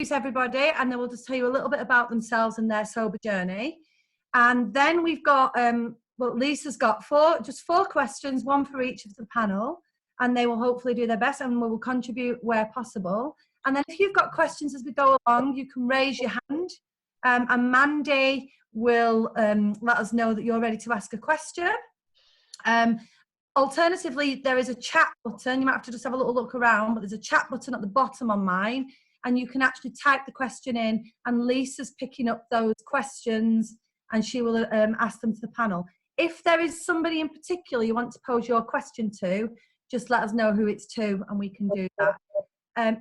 introduce everybody, and then we'll just tell you a little bit about themselves and their sober journey. And then we've got, well, Lisa's got just four questions, one for each of the panel, and they will hopefully do their best and will contribute where possible. And then if you've got questions as we go along, you can raise your hand, and Mandy will let us know that you're ready to ask a question. Alternatively, there is a chat button. You might have to just have a little look around, but there's a chat button at the bottom on mine, and you can actually type the question in, and Lisa's picking up those questions, and she will ask them to the panel. If there is somebody in particular you want to pose your question to, just let us know who it's to, and we can do that.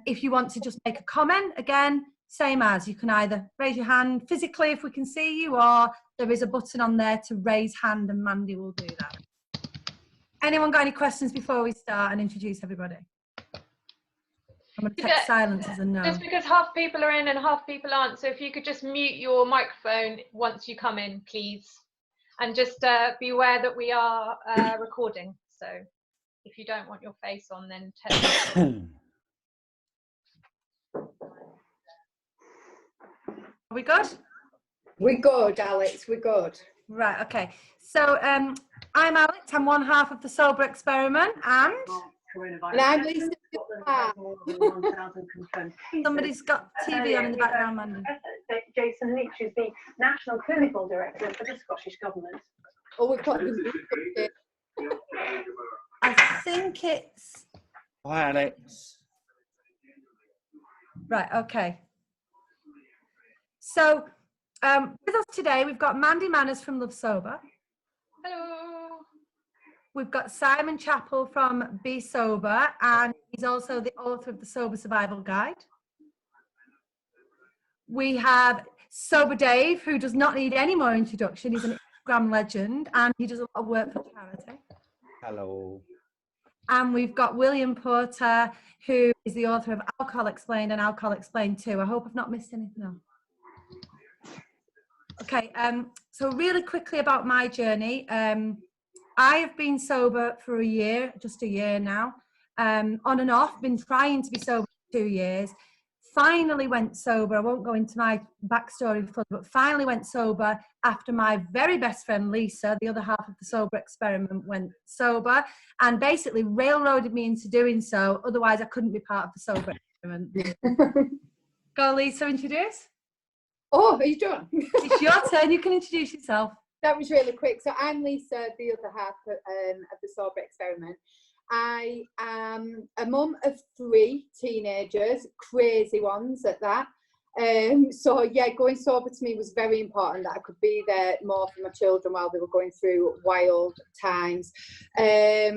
If you want to just make a comment, again, same as, you can either raise your hand physically if we can see you, or there is a button on there to raise hand, and Mandy will do that. Anyone got any questions before we start and introduce everybody? I'm going to take silence as a no. Just because half people are in and half people aren't, so if you could just mute your microphone once you come in, please. And just be aware that we are recording, so if you don't want your face on, then tell me. Are we good? We're good, Alex, we're good. Right, okay. So I'm Alex, I'm one half of the Sober Experiment, and I'm Lisa. Somebody's got TV on in the background, Mandy. Jason Leach, who's the National Clinical Director for the Scottish Government. Oh, we've got I think it's... Hi, Alex. Right, okay. So with us today, we've got Mandy Manners from Love Sober. Hello. We've got Simon Chappell from Be Sober, and he's also the author of the Sober Survival Guide. We have Sober Dave, who does not need any more introduction. He's an Instagram legend, and he does a lot of work for charity. Hello. And we've got William Porter, who is the author of Alcohol Explained and Alcohol Explained 2. I hope I've not missed anything else. Okay, so really quickly about my journey. I have been sober for just a year now, on and off, been trying to be sober for 2 years. Finally went sober. I won't go into my backstory fully, but finally went sober after my very best friend Lisa, the other half of the Sober Experiment, went sober, and basically railroaded me into doing so. Otherwise, I couldn't be part of the Sober Experiment. Go, Lisa, introduce. Oh, are you done? It's your turn. You can introduce yourself. That was really quick. So I'm Lisa, the other half of the Sober Experiment. I am a mum of 3 teenagers, crazy ones at that. So yeah, going sober to me was very important, that I could be there more for my children while they were going through wild times. Yeah,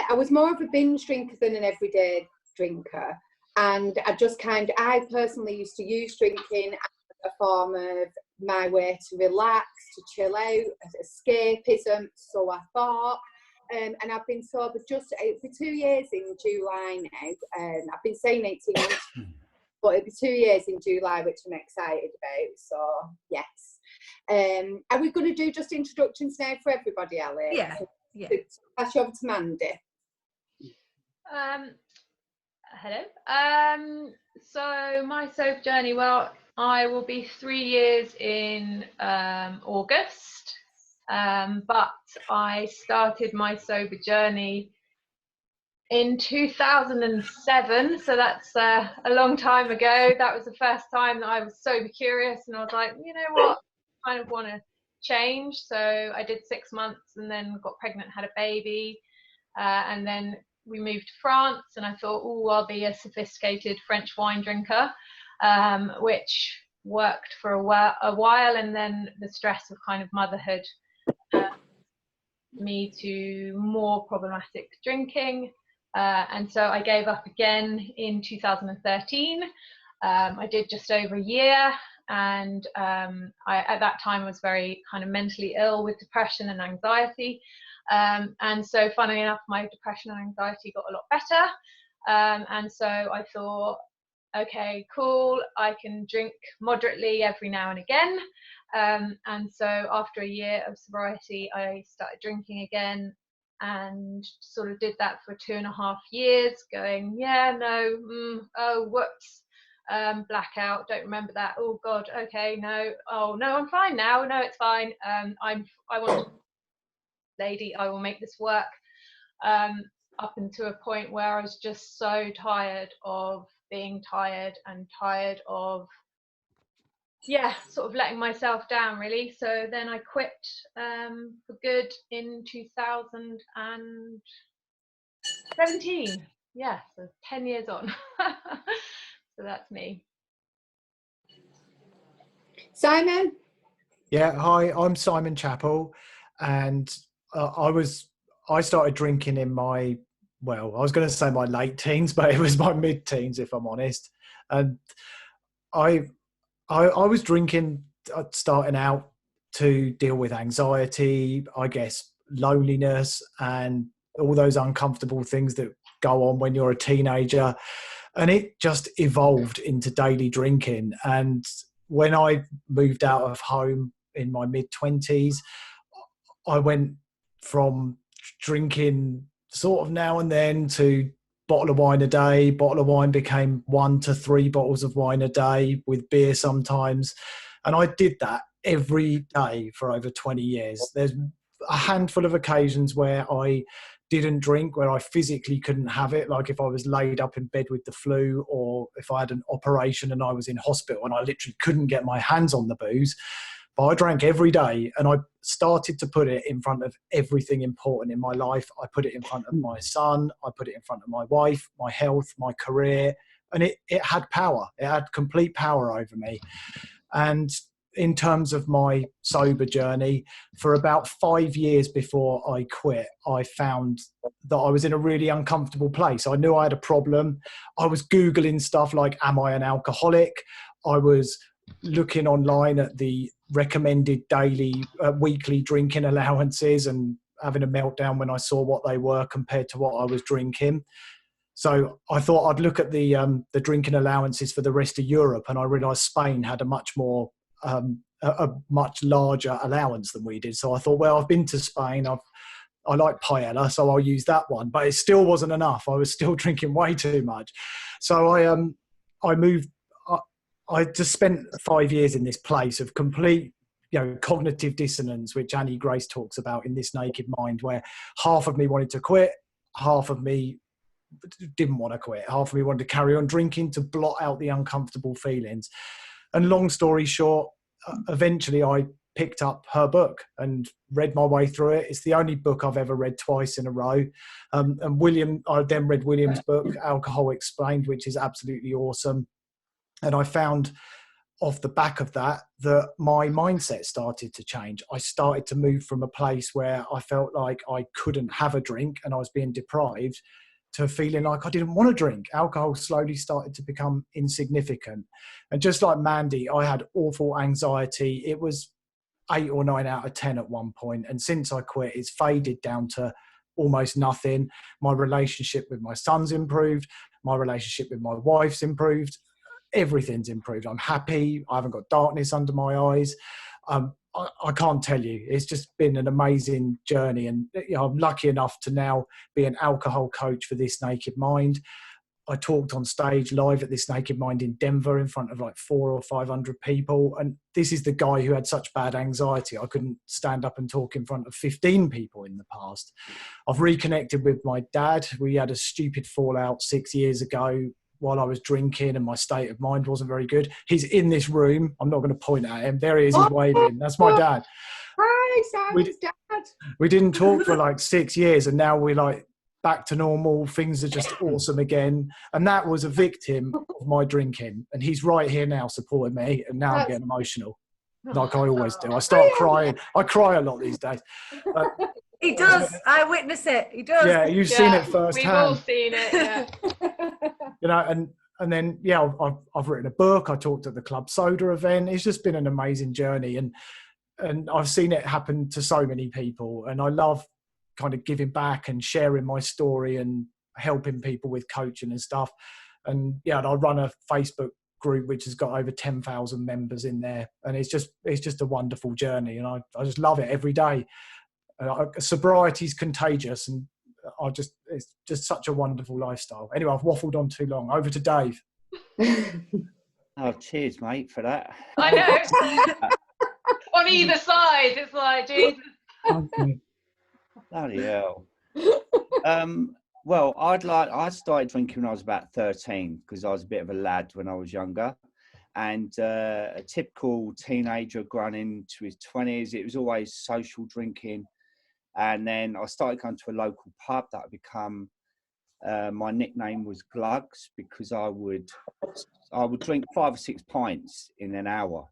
I was more of a binge drinker than an everyday drinker. And I personally used to use drinking as a form of my way to relax, to chill out, escapism, so I thought. And I've been sober just for 2 years in July now. I've been saying 18 months, but it'll be 2 years in July, which I'm excited about. So, yes. Are we going to do just introductions now for everybody, Alex? Yeah. Yeah. Pass you over to Mandy. Hello. So my sober journey, well, I will be 3 years in August, but I started my sober journey in 2007, so that's a long time ago. That was the first time that I was sober curious, and I was like, you know what, I kind of want to change. So I did 6 months and then got pregnant, had a baby, and then we moved to France, and I thought, oh, I'll be a sophisticated French wine drinker, which worked for a while, and then the stress of kind of motherhood me to more problematic drinking, and so I gave up again in 2013. I did just over a year, and at that time was very kind of mentally ill with depression and anxiety. And so funnily enough, my depression and anxiety got a lot better. And so I thought, okay, cool, I can drink moderately every now and again. And so after a year of sobriety, I started drinking again, and sort of did that for 2.5 years, going, yeah, no, oh, whoops, blackout, don't remember that, oh god, okay, no, oh no, I'm fine now, no, it's fine, I want to, lady, I will make this work, up until a point where I was just so tired of being tired and tired of sort of letting myself down, really. So then I quit for good in 2017. Yeah, so 10 years on. So that's me. Simon? Yeah, hi, I'm Simon Chappell, and I started drinking in my, well, I was going to say my late teens, but it was my mid-teens, if I'm honest. And I was drinking, starting out to deal with anxiety, I guess, loneliness, and all those uncomfortable things that go on when you're a teenager. And it just evolved into daily drinking. And when I moved out of home in my mid-20s, I went from drinking sort of now and then to bottle of wine a day. Bottle of wine became 1 to 3 bottles of wine a day, with beer sometimes. And I did that every day for over 20 years. There's a handful of occasions where I didn't drink, where I physically couldn't have it, like if I was laid up in bed with the flu, or if I had an operation and I was in hospital and I literally couldn't get my hands on the booze. But I drank every day, and I started to put it in front of everything important in my life. I put it in front of my son, I put it in front of my wife, my health, my career, and it had power. It had complete power over me. And in terms of my sober journey, for about 5 years before I quit, I found that I was in a really uncomfortable place. I knew I had a problem. I was Googling stuff like, am I an alcoholic? I was looking online at the recommended daily, weekly drinking allowances and having a meltdown when I saw what they were compared to what I was drinking. So I thought I'd look at the drinking allowances for the rest of Europe, and I realised Spain had a much more a much larger allowance than we did. So I thought, well, I've been to Spain, I like paella, so I'll use that one. But it still wasn't enough. I was still drinking way too much. So I moved. I just spent 5 years in this place of complete, cognitive dissonance, which Annie Grace talks about in This Naked Mind, where half of me wanted to quit, half of me didn't want to quit, half of me wanted to carry on drinking to blot out the uncomfortable feelings. And long story short, eventually I picked up her book and read my way through it. It's the only book I've ever read twice in a row. And I then read William's book, Alcohol Explained, which is absolutely awesome. And I found off the back of that my mindset started to change. I started to move from a place where I felt like I couldn't have a drink and I was being deprived, to feeling like I didn't want to drink. Alcohol slowly started to become insignificant. And just like Mandy, I had awful anxiety. It was 8 or 9 out of 10 at one point. And since I quit, it's faded down to almost nothing. My relationship with my son's improved. My relationship with my wife's improved. Everything's improved. I'm happy. I haven't got darkness under my eyes. I can't tell you. It's just been an amazing journey. And I'm lucky enough to now be an alcohol coach for This Naked Mind. I talked on stage live at This Naked Mind in Denver in front of like 400 or 500 people. And this is the guy who had such bad anxiety. I couldn't stand up and talk in front of 15 people in the past. I've reconnected with my dad. We had a stupid fallout 6 years ago while I was drinking and my state of mind wasn't very good. He's in this room. I'm not going to point at him. There he is, he's waving. That's my dad. Hi, Simon's dad. We didn't talk for like 6 years, and now we're like back to normal. Things are just awesome again. And that was a victim of my drinking. And he's right here now supporting me. And now I'm getting emotional, like I always do. I start crying. I cry a lot these days. He does. I witness it. He does. Yeah, you've seen it firsthand. We've all seen it. Yeah. And then I've written a book. I talked at the Club Soda event. It's just been an amazing journey, and I've seen it happen to so many people. And I love kind of giving back and sharing my story and helping people with coaching and stuff. And and I run a Facebook group which has got over 10,000 members in there, and it's just a wonderful journey, and I just love it every day. Sobriety is contagious, and it's just such a wonderful lifestyle. Anyway, I've waffled on too long. Over to Dave. Oh, cheers, mate, for that. I know. On either side, it's like, Jesus. Bloody hell. Well, I started drinking when I was about 13 because I was a bit of a lad when I was younger. And a typical teenager growing into his 20s, it was always social drinking. And then I started going to a local pub that had become, my nickname was Glugs, because I would drink 5 or 6 pints in an hour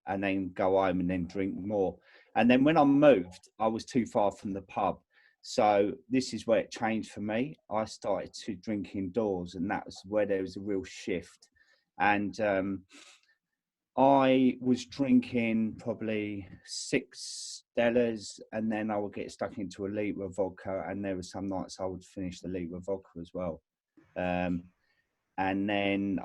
and then go home and then drink more. And then when I moved, I was too far from the pub. So this is where it changed for me. I started to drink indoors, and that was where there was a real shift. And I was drinking probably 6 Stellas, and then I would get stuck into a litre of vodka, and there were some nights I would finish the litre of vodka as well. And then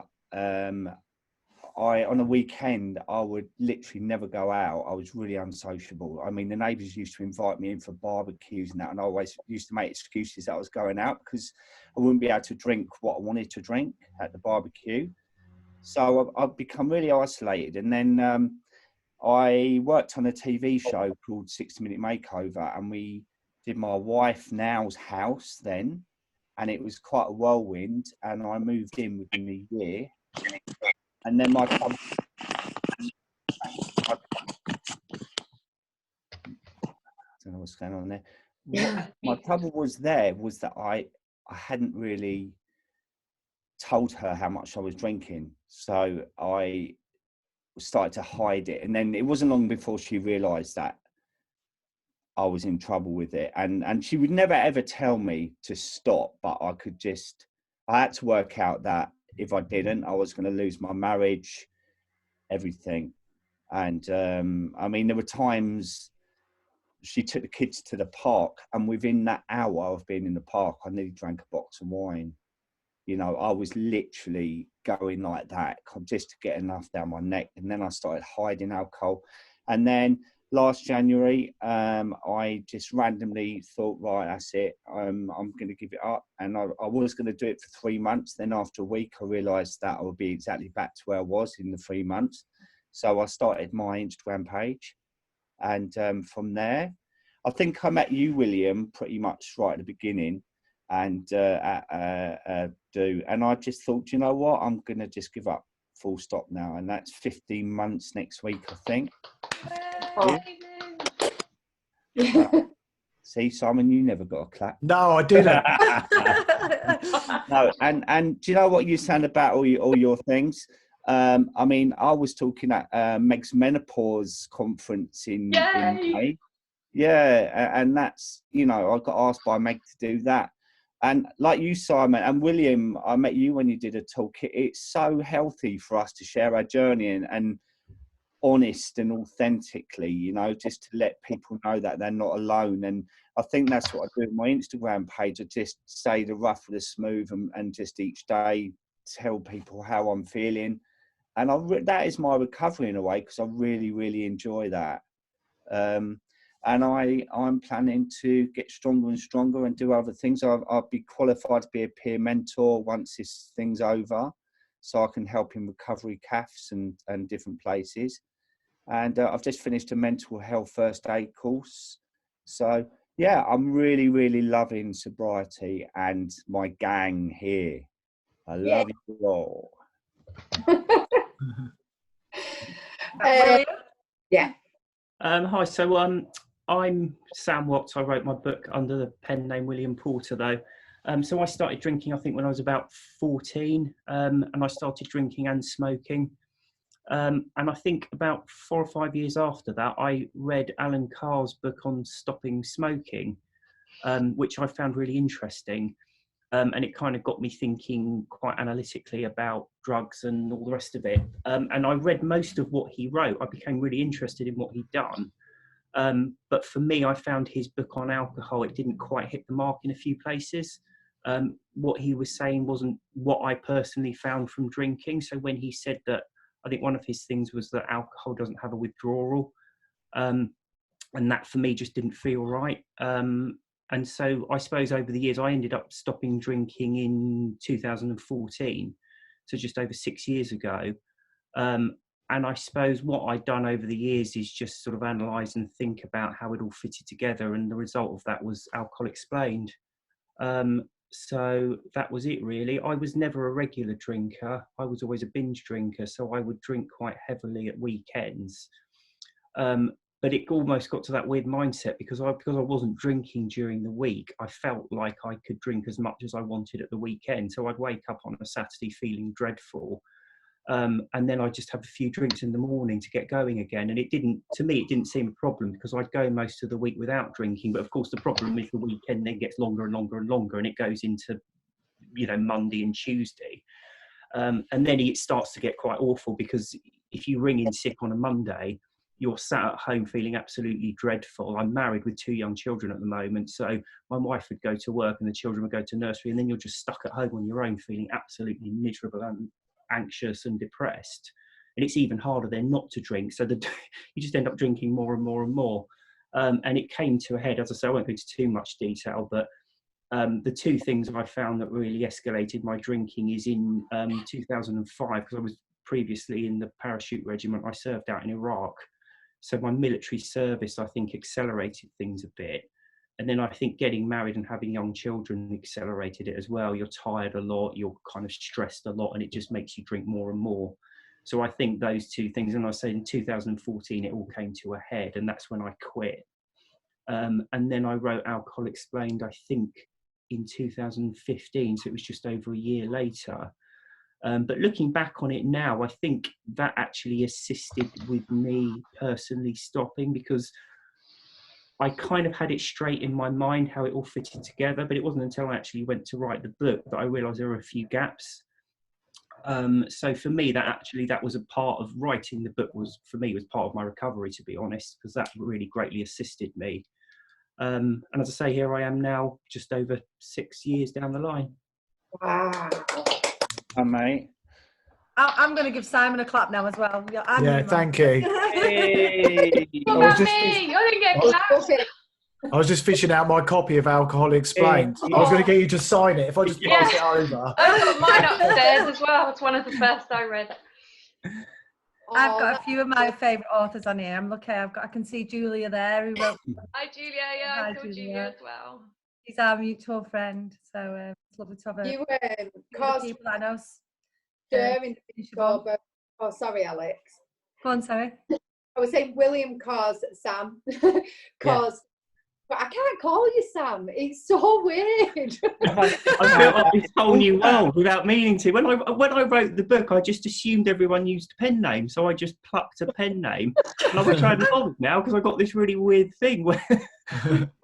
on a weekend, I would literally never go out. I was really unsociable. I mean, the neighbours used to invite me in for barbecues and that, and I always used to make excuses that I was going out because I wouldn't be able to drink what I wanted to drink at the barbecue. So I've become really isolated. And then I worked on a TV show called 60 Minute Makeover, and we did my wife now's house then, and it was quite a whirlwind, and I moved in within a year. And then my trouble, I don't know what's going on there. My trouble was that I hadn't really told her how much I was drinking. So I started to hide it. And then it wasn't long before she realised that I was in trouble with it. And she would never, ever tell me to stop, but I had to work out that if I didn't, I was going to lose my marriage, everything. And I mean, there were times she took the kids to the park, and within that hour of being in the park, I nearly drank a box of wine. You know, I was literally going like that just to get enough down my neck. And then I started hiding alcohol. And then last January, I just randomly thought, right, that's it. I'm going to give it up. And I was going to do it for 3 months. Then after a week, I realised that I would be exactly back to where I was in the 3 months. So I started my Instagram page. And from there, I think I met you, William, pretty much right at the beginning. And and I just thought, you know what, I'm going to just give up, full stop now. And that's 15 months next week, I think. See, Simon, you never got a clap. No, I didn't. No, and do you know what you're saying about all your things? I mean, I was talking at Meg's Menopause conference in May. Yeah, and that's, you know, I got asked by Meg to do that. And like you, Simon, and William, I met you when you did a talk. It's so healthy for us to share our journey and honest and authentically, you know, just to let people know that they're not alone. And I think that's what I do with my Instagram page. I just say the rough with the smooth, and just each day tell people how I'm feeling. And that is my recovery in a way, because I really, really enjoy that. And I'm planning to get stronger and stronger and do other things. I'll be qualified to be a peer mentor once this thing's over, so I can help in recovery CAFs and different places. And I've just finished a mental health first aid course. So, yeah, I'm really, really loving sobriety and my gang here. I love you all. Yeah. Hi, so I'm Sam Watts. I wrote my book under the pen name William Porter, though. So I started drinking, I think, when I was about 14, and I started drinking and smoking. And I think about 4 or 5 years after that, I read Alan Carr's book on stopping smoking, which I found really interesting. And it kind of got me thinking quite analytically about drugs and all the rest of it. And I read most of what he wrote. I became really interested in what he'd done. But for me, I found his book on alcohol, it didn't quite hit the mark in a few places. What he was saying wasn't what I personally found from drinking. So when he said that, I think one of his things was that alcohol doesn't have a withdrawal. And that for me just didn't feel right. And so I suppose over the years, I ended up stopping drinking in 2014. So just over 6 years ago. And I suppose what I'd done over the years is just sort of analyse and think about how it all fitted together, and the result of that was Alcohol Explained. So that was it really. I was never a regular drinker. I was always a binge drinker, so I would drink quite heavily at weekends. But it almost got to that weird mindset because I wasn't drinking during the week. I felt like I could drink as much as I wanted at the weekend. So I'd wake up on a Saturday feeling dreadful. And then I'd just have a few drinks in the morning to get going again. And to me, it didn't seem a problem because I'd go most of the week without drinking. But of course, the problem is the weekend then gets longer and longer and longer, and it goes into, Monday and Tuesday. And then it starts to get quite awful because if you ring in sick on a Monday, you're sat at home feeling absolutely dreadful. I'm married with 2 young children at the moment. So my wife would go to work and the children would go to nursery, and then you're just stuck at home on your own feeling absolutely miserable and anxious and depressed. And it's even harder then not to drink. So you just end up drinking more and more and more. And it came to a head, as I say, I won't go into too much detail, but the 2 things I found that really escalated my drinking is in 2005, because I was previously in the parachute regiment. I served out in Iraq. So my military service, I think, accelerated things a bit. And then I think getting married and having young children accelerated it as well. You're tired a lot, you're kind of stressed a lot, and it just makes you drink more and more. So I think those 2 things, and I say in 2014, it all came to a head, and that's when I quit. And then I wrote Alcohol Explained, I think, in 2015. So it was just over a year later. But looking back on it now, I think that actually assisted with me personally stopping, because I kind of had it straight in my mind how it all fitted together, but it wasn't until I actually went to write the book that I realised there were a few gaps. So for me, that was a part of writing the book, was part of my recovery, to be honest, because that really greatly assisted me. And as I say, here I am now, just over 6 years down the line. Wow. Hi, mate. I'm going to give Simon a clap now as well. Yeah, thank you. Hey. What about me? I didn't get clapped. I was just fishing out my copy of Alcohol Explained. I was going to get you to sign it if I just pass it over. I've got mine upstairs as well. It's one of the first I read. I've got a few of my favourite authors on here. I'm lucky. I can see Julia there, who wrote. Hi, Julia. Yeah, Hi, I saw Julia as well. She's our mutual friend, so it's lovely to have her. You People that I know. Oh, sorry, Alex. Go on, sorry. I was saying William calls Sam, but I can't call you Sam. It's so weird. I built up this whole new world without meaning to. When I wrote the book, I just assumed everyone used a pen name, so I just plucked a pen name. And I wish I hadn't bothered now, because I got this really weird thing where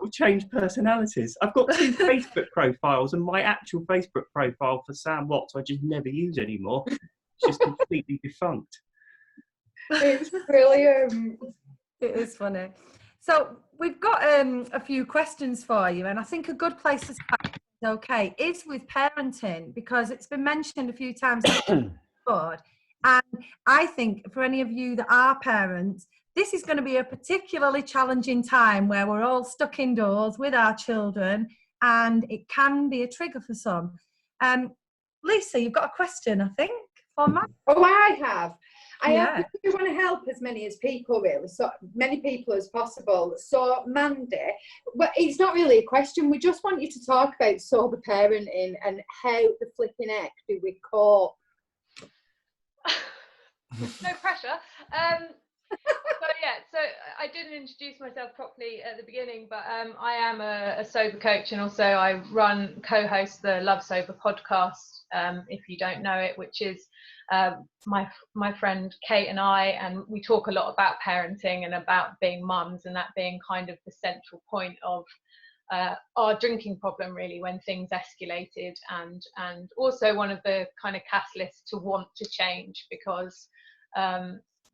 we change personalities. I've got 2 Facebook profiles, and my actual Facebook profile for Sam Watts I just never use anymore. It's just completely defunct. It's brilliant. It is funny. So we've got a few questions for you, and I think a good place to start, okay, is with parenting, because it's been mentioned a few times on the board. And I think for any of you that are parents, this is going to be a particularly challenging time where we're all stuck indoors with our children, and it can be a trigger for some. Lisa, you've got a question, I think, for Matt. Oh, I have. I want to help as many people as possible. So, Mandy, well, it's not really a question. We just want you to talk about sober parenting and how the flipping heck do we cope. No pressure. So I didn't introduce myself properly at the beginning, but I am a sober coach, and also I co-host the Love Sober podcast, if you don't know it, which is my friend Kate and I, and we talk a lot about parenting and about being mums, and that being kind of the central point of our drinking problem, really, when things escalated, and also one of the kind of catalysts to want to change, because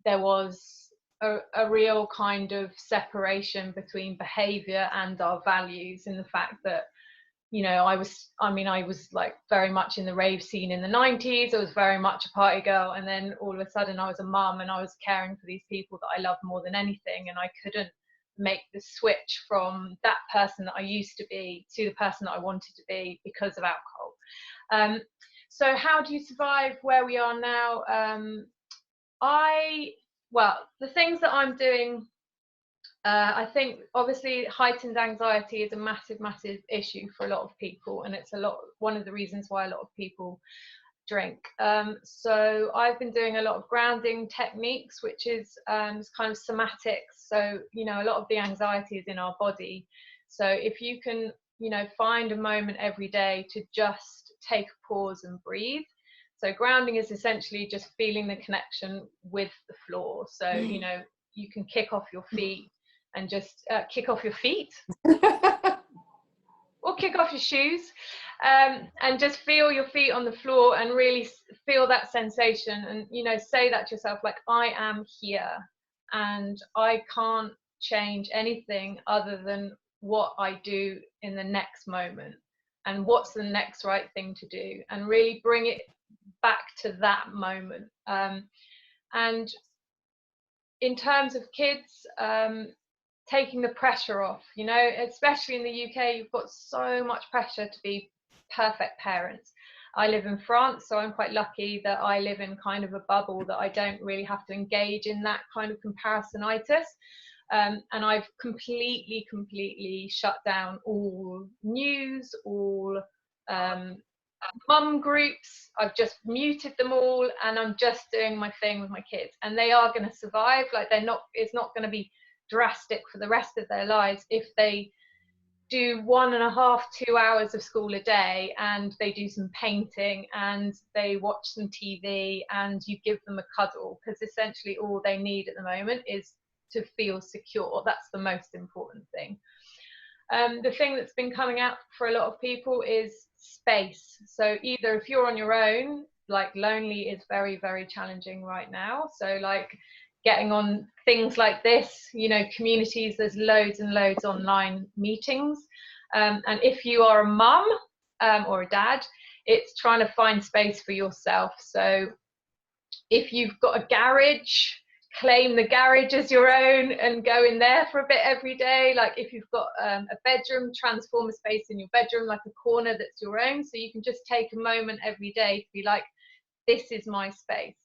there was a real kind of separation between behaviour and our values, in the fact that, you know, I was like very much in the rave scene in the 90s. I was very much a party girl, and then all of a sudden I was a mum, and I was caring for these people that I love more than anything, and I couldn't make the switch from that person that I used to be to the person that I wanted to be because of alcohol. So how do you survive where we are now? Well, the things that I'm doing, I think obviously heightened anxiety is a massive, massive issue for a lot of people, and it's one of the reasons why a lot of people drink. So I've been doing a lot of grounding techniques, which is kind of somatics. So, you know, a lot of the anxiety is in our body. So if you can, you know, find a moment every day to just take a pause and breathe. So grounding is essentially just feeling the connection with the floor. So, you know, you can kick off your feet and just kick off your feet or kick off your shoes, and just feel your feet on the floor and really feel that sensation, and, you know, say that to yourself, like, I am here and I can't change anything other than what I do in the next moment, and what's the next right thing to do, and really bring it back to that moment. And in terms of kids, taking the pressure off, you know, especially in the UK, you've got so much pressure to be perfect parents. I live in France, so I'm quite lucky that I live in kind of a bubble that I don't really have to engage in that kind of comparisonitis. And I've completely shut down all news, all mum groups. I've just muted them all, and I'm just doing my thing with my kids, and they are going to survive. Like, it's not going to be drastic for the rest of their lives if they do 1.5 to 2 hours of school a day, and they do some painting, and they watch some TV, and you give them a cuddle, because essentially all they need at the moment is to feel secure. That's the most important thing. The thing that's been coming out for a lot of people is space. So either if you're on your own, like, lonely is very, very challenging right now. So, like, getting on things like this, you know, communities, there's loads and loads online meetings. And if you are a mum or a dad, it's trying to find space for yourself. So if you've got a garage, claim the garage as your own and go in there for a bit every day. Like, if you've got a bedroom, transform a space in your bedroom, like a corner that's your own, so you can just take a moment every day to be like, this is my space.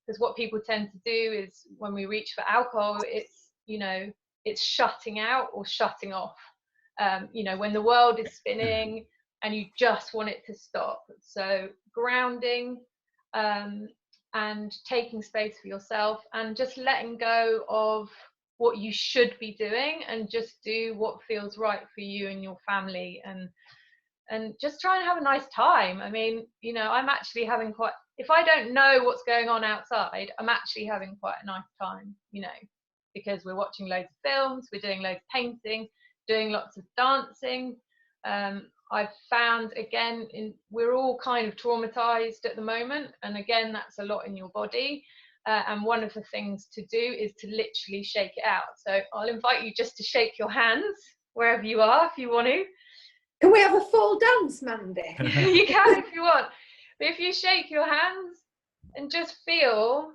Because what people tend to do is, when we reach for alcohol, it's, you know, it's shutting out or shutting off. You know, when the world is spinning and you just want it to stop. So grounding, and taking space for yourself, and just letting go of what you should be doing, and just do what feels right for you and your family, and just try and have a nice time. I mean, you know, I'm actually having quite, if I don't know what's going on outside, I'm actually having quite a nice time, you know, because we're watching loads of films, we're doing loads of painting, doing lots of dancing. I've found, again, we're all kind of traumatized at the moment, and again, that's a lot in your body. And one of the things to do is to literally shake it out. So I'll invite you just to shake your hands wherever you are, if you want to. Can we have a full dance, Mandy? You can if you want. But if you shake your hands and just feel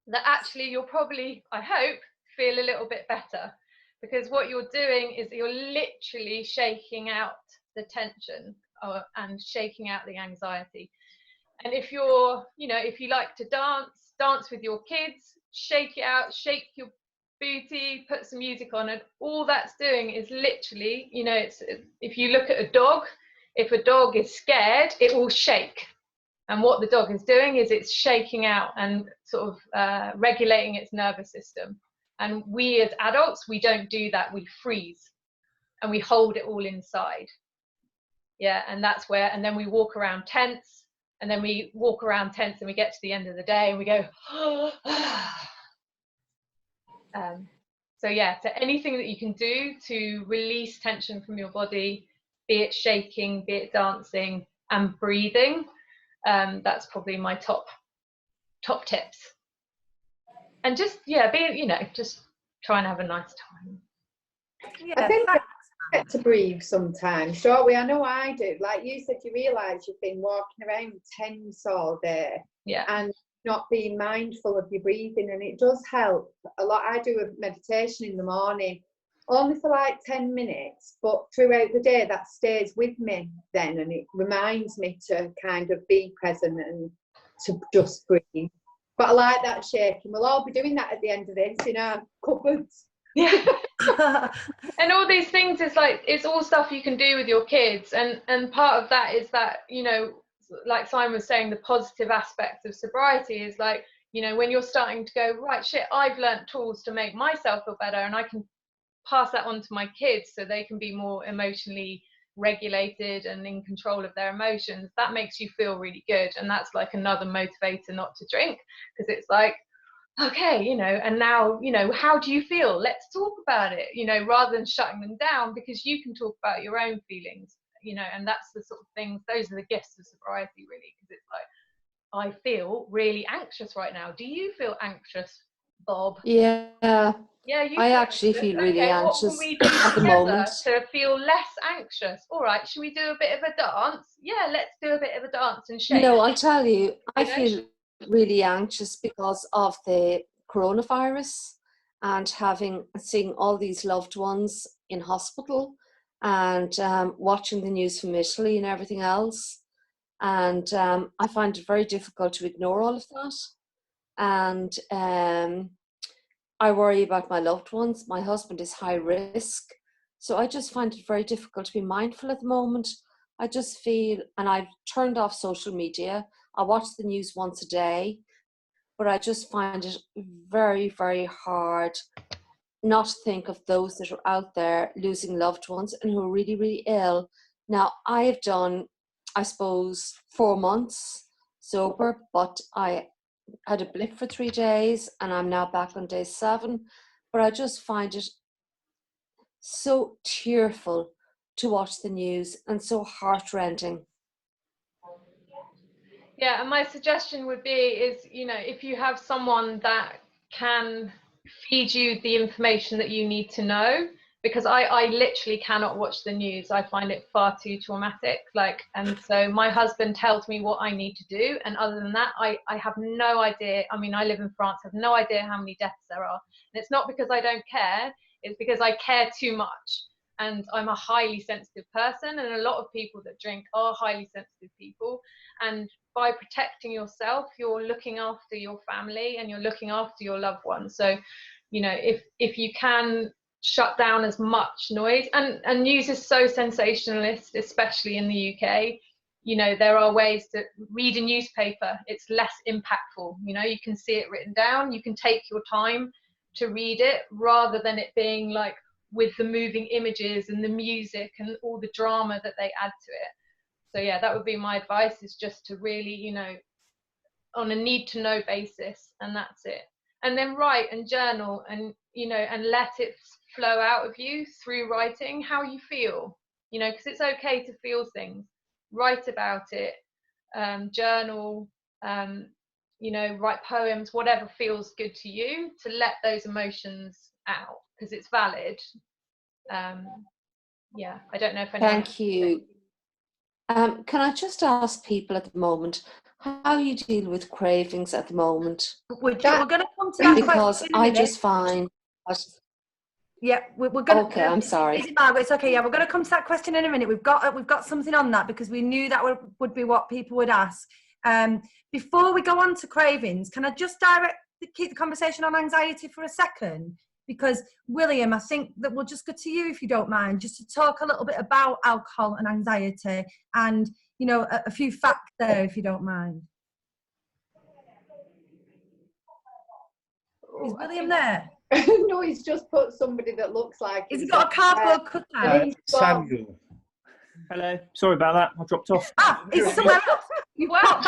that actually you'll probably, I hope, feel a little bit better. Because what you're doing is you're literally shaking out the tension and shaking out the anxiety. And if you're, you know, if you like to dance with your kids, shake it out, shake your booty, put some music on, and all that's doing is literally, you know, it's, if you look at a dog, if a dog is scared, it will shake. And what the dog is doing is it's shaking out and sort of regulating its nervous system. And we as adults, we don't do that. We freeze and we hold it all inside. Yeah, and that's where, and then we walk around tense, and then we walk around tense, and we get to the end of the day and we go, so yeah, so anything that you can do to release tension from your body, be it shaking, be it dancing, and breathing, that's probably my top tips. And just, yeah, be, you know, just try and have a nice time. Yeah, I think we get to breathe sometimes, don't we? I know I do. Like you said, you realise you've been walking around tense all day, yeah, and not being mindful of your breathing, and it does help a lot. I do a meditation in the morning, only for like 10 minutes, but throughout the day that stays with me then, and it reminds me to kind of be present and to just breathe. But I like that shaking. We'll all be doing that at the end of this in our cupboards. Yeah. And all these things is like, it's all stuff you can do with your kids, and part of that is that, you know, like Simon was saying, the positive aspects of sobriety is like, you know, when you're starting to go, right, shit, I've learnt tools to make myself feel better, and I can pass that on to my kids so they can be more emotionally regulated and in control of their emotions. That makes you feel really good, and that's like another motivator not to drink, because it's like, okay, you know, and now, you know, how do you feel? Let's talk about it, you know, rather than shutting them down, because you can talk about your own feelings, you know, and that's the sort of things, those are the gifts of sobriety, really, because it's like, I feel really anxious right now. Do you feel anxious, Bob? Yeah, Yeah, you I feel actually anxious. feel really Okay, what can anxious we do at the together moment. to feel less anxious? All right, should we do a bit of a dance? Yeah, let's do a bit of a dance and shake. No, I'll tell you, I You know, feel really anxious because of the coronavirus and seeing all these loved ones in hospital, and watching the news from Italy and everything else. And I find it very difficult to ignore all of that. And I worry about my loved ones. My husband is high risk. So I just find it very difficult to be mindful at the moment. I just feel, and I've turned off social media. I watch the news once a day, but I just find it very, very hard not to think of those that are out there losing loved ones and who are really, really ill. Now, I have done, I suppose, 4 months sober, but I had a blip for 3 days and I'm now back on day 7. But I just find it so tearful to watch the news and so heartrending. yeah, and my suggestion would be is, you know, if you have someone that can feed you the information that you need to know, because I literally cannot watch the news. I find it far too traumatic. Like, and so my husband tells me what I need to do, and other than that, I have no idea. I mean, I live in France, I have no idea how many deaths there are. And it's not because I don't care, it's because I care too much. And I'm a highly sensitive person, and a lot of people that drink are highly sensitive people. And by protecting yourself, you're looking after your family and you're looking after your loved ones. So, you know, if you can shut down as much noise, and news is so sensationalist, especially in the UK, you know, there are ways to read a newspaper. It's less impactful. You know, you can see it written down, you can take your time to read it, rather than it being like with the moving images and the music and all the drama that they add to it. So yeah, that would be my advice, is just to really, you know, on a need to know basis, and that's it. And then write and journal, and, you know, and let it flow out of you through writing how you feel, you know, because it's okay to feel things. Write about it, journal, you know, write poems, whatever feels good to you, to let those emotions out, because it's valid. Yeah, I don't know if anyone. Thank you. Can I just ask people at the moment how you deal with cravings at the moment? We're going to come to that Because question in a I minute. just find. Yeah, we're going to. Okay, I'm sorry. Is it Margaret? It's okay. Yeah, we're going to come to that question in a minute. We've got something on that, because we knew that would be what people would ask. Before we go on to cravings, can I just keep the conversation on anxiety for a second? Because William, I think that we'll just go to you, if you don't mind, just to talk a little bit about alcohol and anxiety, and, you know, a few facts there, if you don't mind. Is William there? No, he's just put somebody that looks like. Has he got a cardboard cutout? Samuel. Hello, sorry about that. I dropped off. Ah, it's somewhere else. You've Wow.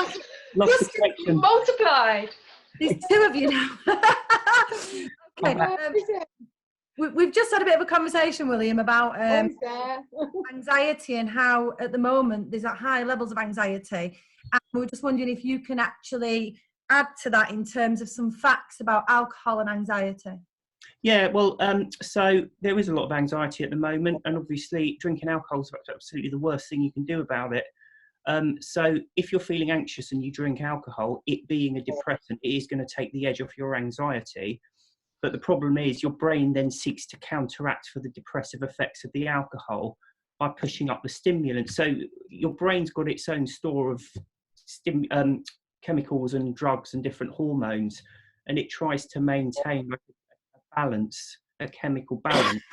Lost the connection. Multiplied. There's 2 of you now. Okay. We've just had a bit of a conversation, William, about anxiety, and how at the moment there's high levels of anxiety. And we were just wondering if you can actually add to that in terms of some facts about alcohol and anxiety. Yeah, well, so there is a lot of anxiety at the moment, and obviously drinking alcohol is absolutely the worst thing you can do about it. So if you're feeling anxious and you drink alcohol, it being a depressant, it is going to take the edge off your anxiety. But the problem is your brain then seeks to counteract for the depressive effects of the alcohol by pushing up the stimulant. So your brain's got its own store of chemicals and drugs and different hormones, and it tries to maintain like a balance, a chemical balance.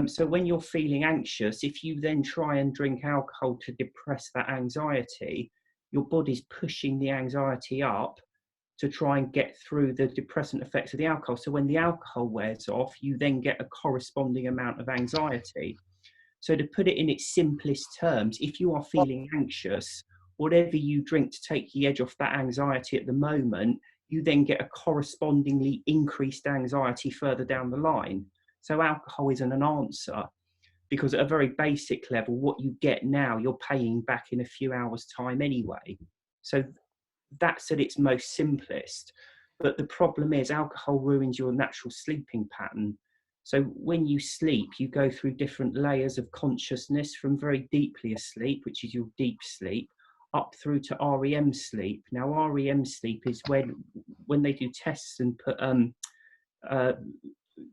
So when you're feeling anxious, if you then try and drink alcohol to depress that anxiety, your body's pushing the anxiety up to try and get through the depressant effects of the alcohol. So when the alcohol wears off, you then get a corresponding amount of anxiety. So to put it in its simplest terms, if you are feeling anxious, whatever you drink to take the edge off that anxiety at the moment, you then get a correspondingly increased anxiety further down the line. So alcohol isn't an answer, because at a very basic level, what you get now, you're paying back in a few hours' time anyway. So that's at its most simplest. But the problem is alcohol ruins your natural sleeping pattern. So when you sleep, you go through different layers of consciousness, from very deeply asleep, which is your deep sleep, up through to REM sleep. Now, REM sleep is when they do tests and put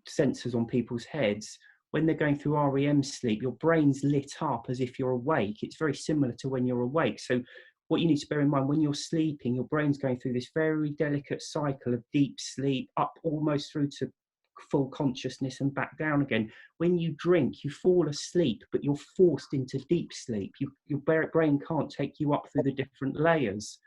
sensors on people's heads. When they're going through REM sleep, your brain's lit up as if you're awake. It's very similar to when you're awake. So what you need to bear in mind, when you're sleeping, your brain's going through this very delicate cycle of deep sleep up almost through to full consciousness and back down again. When you drink, you fall asleep, but you're forced into deep sleep. Your brain can't take you up through the different layers.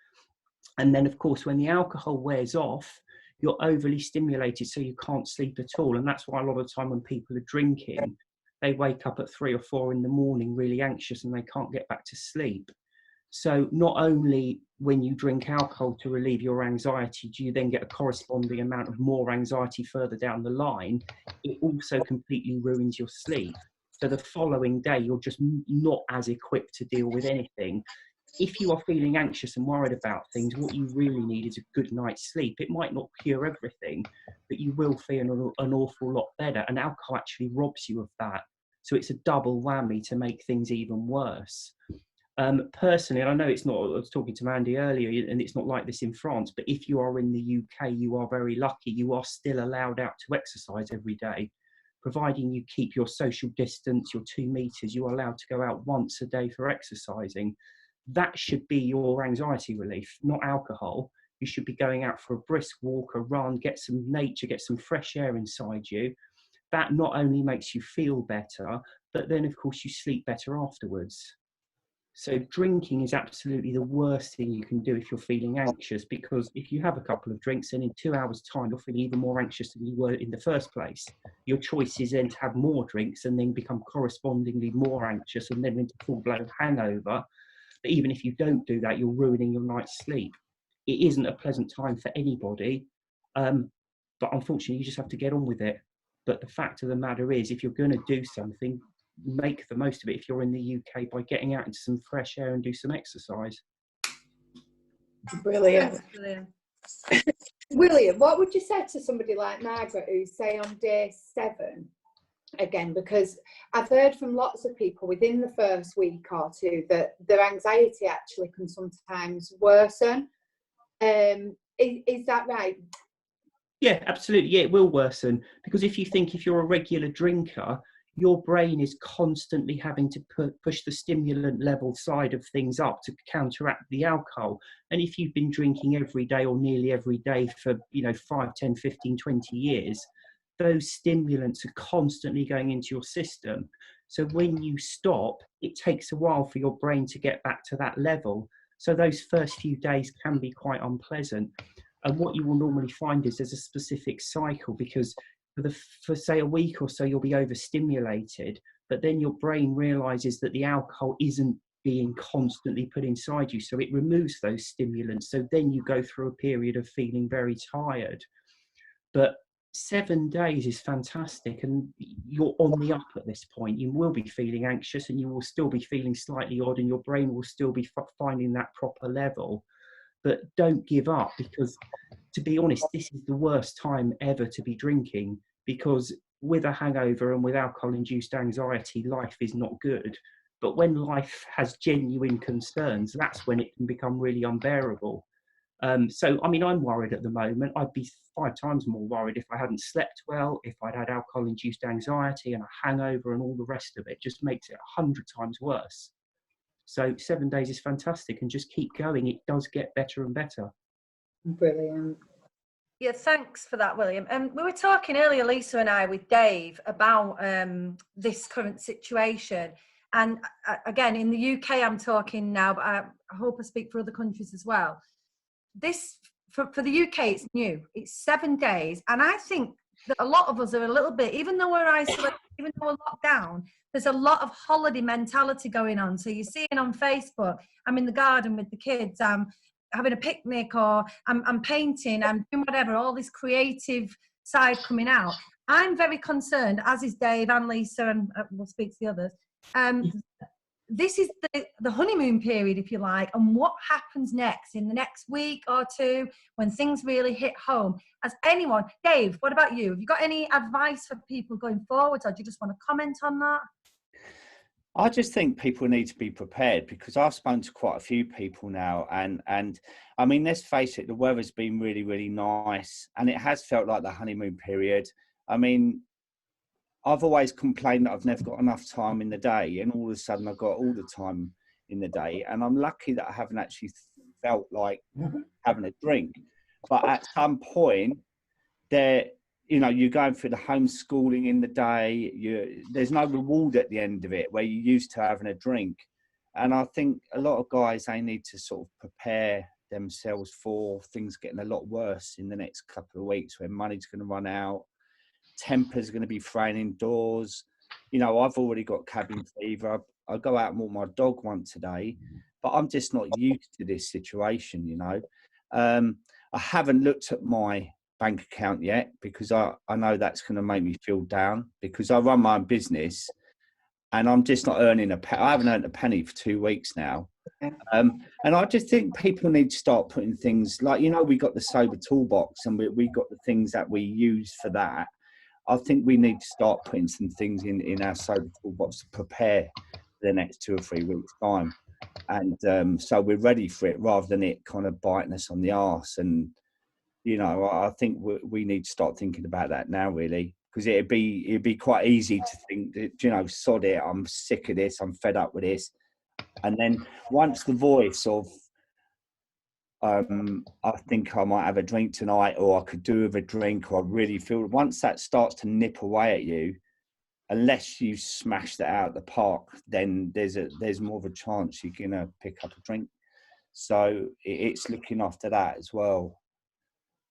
And then, of course, when the alcohol wears off, you're overly stimulated, so you can't sleep at all. And that's why a lot of the time when people are drinking, they wake up at 3 or 4 in the morning really anxious and they can't get back to sleep. So not only when you drink alcohol to relieve your anxiety, do you then get a corresponding amount of more anxiety further down the line, it also completely ruins your sleep. So the following day, you're just not as equipped to deal with anything. If you are feeling anxious and worried about things, what you really need is a good night's sleep. It might not cure everything, but you will feel an awful lot better. And alcohol actually robs you of that. So it's a double whammy to make things even worse. Personally, and I know it's not, I was talking to Mandy earlier, and it's not like this in France, but if you are in the UK, you are very lucky. You are still allowed out to exercise every day. Providing you keep your social distance, your 2 meters, you are allowed to go out once a day for exercising. That should be your anxiety relief, not alcohol. You should be going out for a brisk walk, a run, get some nature, get some fresh air inside you. That not only makes you feel better, but then of course you sleep better afterwards. So drinking is absolutely the worst thing you can do if you're feeling anxious, because if you have a couple of drinks and in 2 hours' time you're feeling even more anxious than you were in the first place, your choice is then to have more drinks and then become correspondingly more anxious and then into full-blown hangover. But even if you don't do that, you're ruining your night's sleep. It isn't a pleasant time for anybody, but unfortunately you just have to get on with it. But the fact of the matter is, if you're going to do something, make the most of it if you're in the UK by getting out into some fresh air and do some exercise. Brilliant. Brilliant. William, what would you say to somebody like Margaret who's, say, on day 7 again? Because I've heard from lots of people within the first week or 2 that their anxiety actually can sometimes worsen. Is that right? Yeah, absolutely. Yeah, it will worsen, because if you're a regular drinker, your brain is constantly having to push the stimulant level side of things up to counteract the alcohol. And if you've been drinking every day or nearly every day for 5, 10, 15, 20 years, those stimulants are constantly going into your system. So when you stop, it takes a while for your brain to get back to that level. So those first few days can be quite unpleasant. And what you will normally find is there's a specific cycle, because for say a week or so, you'll be overstimulated, but then your brain realizes that the alcohol isn't being constantly put inside you. So it removes those stimulants. So then you go through a period of feeling very tired. But 7 days is fantastic, and you're on the up at this point. You will be feeling anxious and you will still be feeling slightly odd, and your brain will still be finding that proper level. But don't give up, because to be honest, this is the worst time ever to be drinking, because with a hangover and with alcohol-induced anxiety, life is not good. But when life has genuine concerns, that's when it can become really unbearable. So, I mean, I'm worried at the moment. I'd be 5 times more worried if I hadn't slept well, if I'd had alcohol-induced anxiety and a hangover and all the rest of it. Just makes it 100 times worse. So 7 days is fantastic, and just keep going. It does get better and better. Brilliant. Yeah, thanks for that, William. We were talking earlier, Lisa and I, with Dave about this current situation. And again, in the UK, I'm talking now, but I hope I speak for other countries as well. This, for the UK, it's new. It's 7 days. And I think that a lot of us are a little bit, even though we're isolated, even though we're locked down, there's a lot of holiday mentality going on. So you're seeing on Facebook, I'm in the garden with the kids, having a picnic, or I'm painting, I'm doing whatever, all this creative side coming out. I'm very concerned, as is Dave and Lisa, and we'll speak to the others. This is the honeymoon period, if you like, and what happens next in the next week or two when things really hit home. As anyone, Dave, what about you? Have you got any advice for people going forward, or do you just want to comment on that? I just think people need to be prepared, because I've spoken to quite a few people now, and I mean, let's face it, the weather's been really, really nice, and it has felt like the honeymoon period. I mean, I've always complained that I've never got enough time in the day, and all of a sudden I've got all the time in the day, and I'm lucky that I haven't actually felt like having a drink. But at some point, you're going through the homeschooling in the day. There's no reward at the end of it, where you're used to having a drink. And I think a lot of guys, they need to sort of prepare themselves for things getting a lot worse in the next couple of weeks, when money's going to run out, temper's going to be thrown indoors. I've already got cabin fever. I go out and walk my dog once a day, but I'm just not used to this situation, I haven't looked at my bank account yet, because I know that's going to make me feel down, because I run my own business and I'm just not earning I haven't earned a penny for 2 weeks now. And I just think people need to start putting things like, we got the sober toolbox, and we got the things that we use for that. I think we need to start putting some things in our sober toolbox to prepare for the next 2 or 3 weeks time. And so we're ready for it, rather than it kind of biting us on the arse. And I think we need to start thinking about that now, really, because it'd be quite easy to think that, sod it, I'm sick of this, I'm fed up with this. And then once the voice of, I think I might have a drink tonight, or I could do with a drink, or I really feel, once that starts to nip away at you, unless you smash that out of the park, then there's more of a chance you're going to pick up a drink. So it's looking after that as well.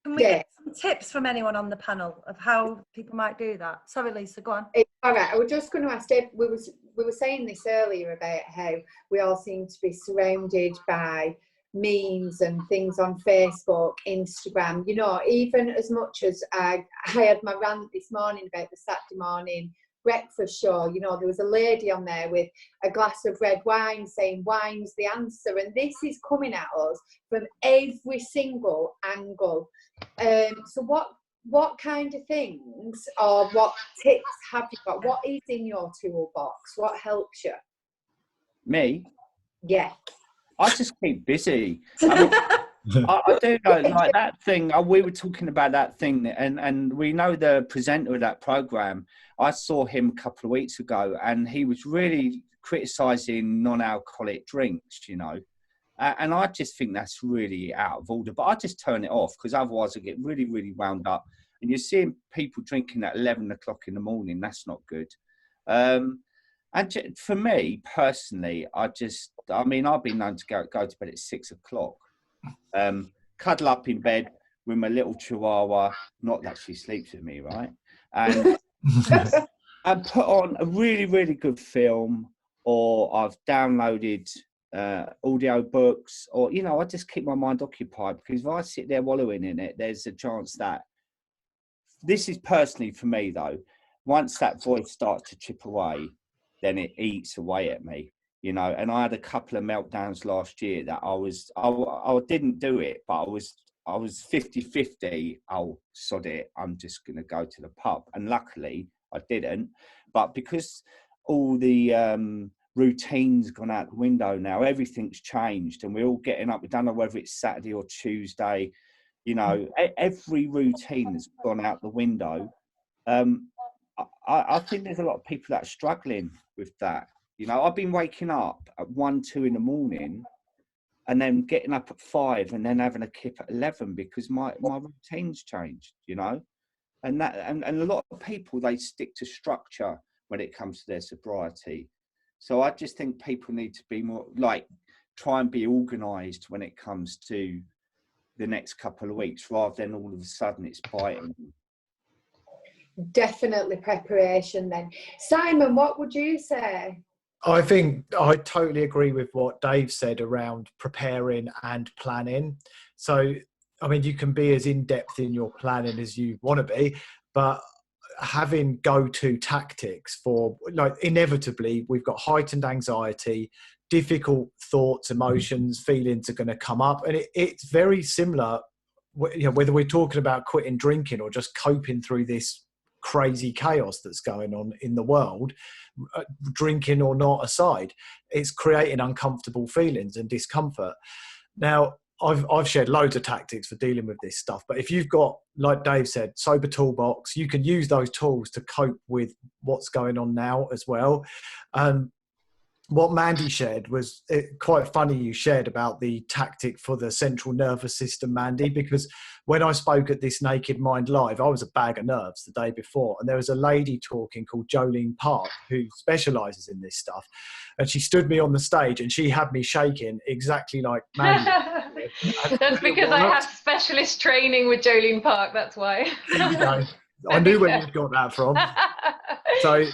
Can we get some tips from anyone on the panel of how people might do that? Sorry, Lisa, go on. All right, I was just going to ask Dave, we were saying this earlier about how we all seem to be surrounded by memes and things on Facebook, Instagram, even as much as I had my rant this morning about the Saturday morning breakfast show, there was a lady on there with a glass of red wine saying wine's the answer, and this is coming at us from every single angle. So what kind of things, or what tips have you got? What is in your toolbox? What helps you? Me? Yeah. I just keep busy. I do know, like that thing. We were talking about that thing, and we know the presenter of that program. I saw him a couple of weeks ago, and he was really criticising non-alcoholic drinks, and I just think that's really out of order. But I just turn it off, because otherwise I get really, really wound up. And you're seeing people drinking at 11 o'clock in the morning. That's not good. And for me personally, I've been known to go to bed at 6 o'clock. Cuddle up in bed with my little chihuahua, not that she sleeps with me, right? And and put on a really, really good film, or I've downloaded audio books, or I just keep my mind occupied, because if I sit there wallowing in it, there's a chance that, this is personally for me though, once that voice starts to chip away, then it eats away at me. And I had a couple of meltdowns last year that I didn't do it, but I was 50-50. Oh, sod it, I'm just going to go to the pub. And luckily I didn't. But because all the routine's gone out the window now, everything's changed, and we're all getting up. We don't know whether it's Saturday or Tuesday. Every routine has gone out the window. I think there's a lot of people that are struggling with that. You know, I've been waking up at 1, 2 in the morning and then getting up at 5 and then having a kip at 11 because my routine's changed, you know. And a lot of people, they stick to structure when it comes to their sobriety. So I just think people need to be more like, try and be organised when it comes to the next couple of weeks, rather than all of a sudden it's biting. Definitely preparation then. Simon, what would you say? I think I totally agree with what Dave said around preparing and planning. So, I mean, you can be as in-depth in your planning as you want to be, but having go-to tactics for, like, inevitably we've got heightened anxiety, difficult thoughts, emotions, feelings are going to come up, and it's very similar, you know, whether we're talking about quitting drinking or just coping through this crazy chaos that's going on in the world, drinking or not aside, it's creating uncomfortable feelings and discomfort. Now, I've shared loads of tactics for dealing with this stuff, but if you've got, like Dave said, sober toolbox, you can use those tools to cope with what's going on now as well. What Mandy shared was quite funny. You shared about the tactic for the central nervous system, Mandy, because when I spoke at this Naked Mind Live, I was a bag of nerves the day before, and there was a lady talking called Jolene Park who specialises in this stuff, and she stood me on the stage and she had me shaking exactly like Mandy. That's because I have specialist training with Jolene Park, that's why. There you go. I knew where you'd got that from. So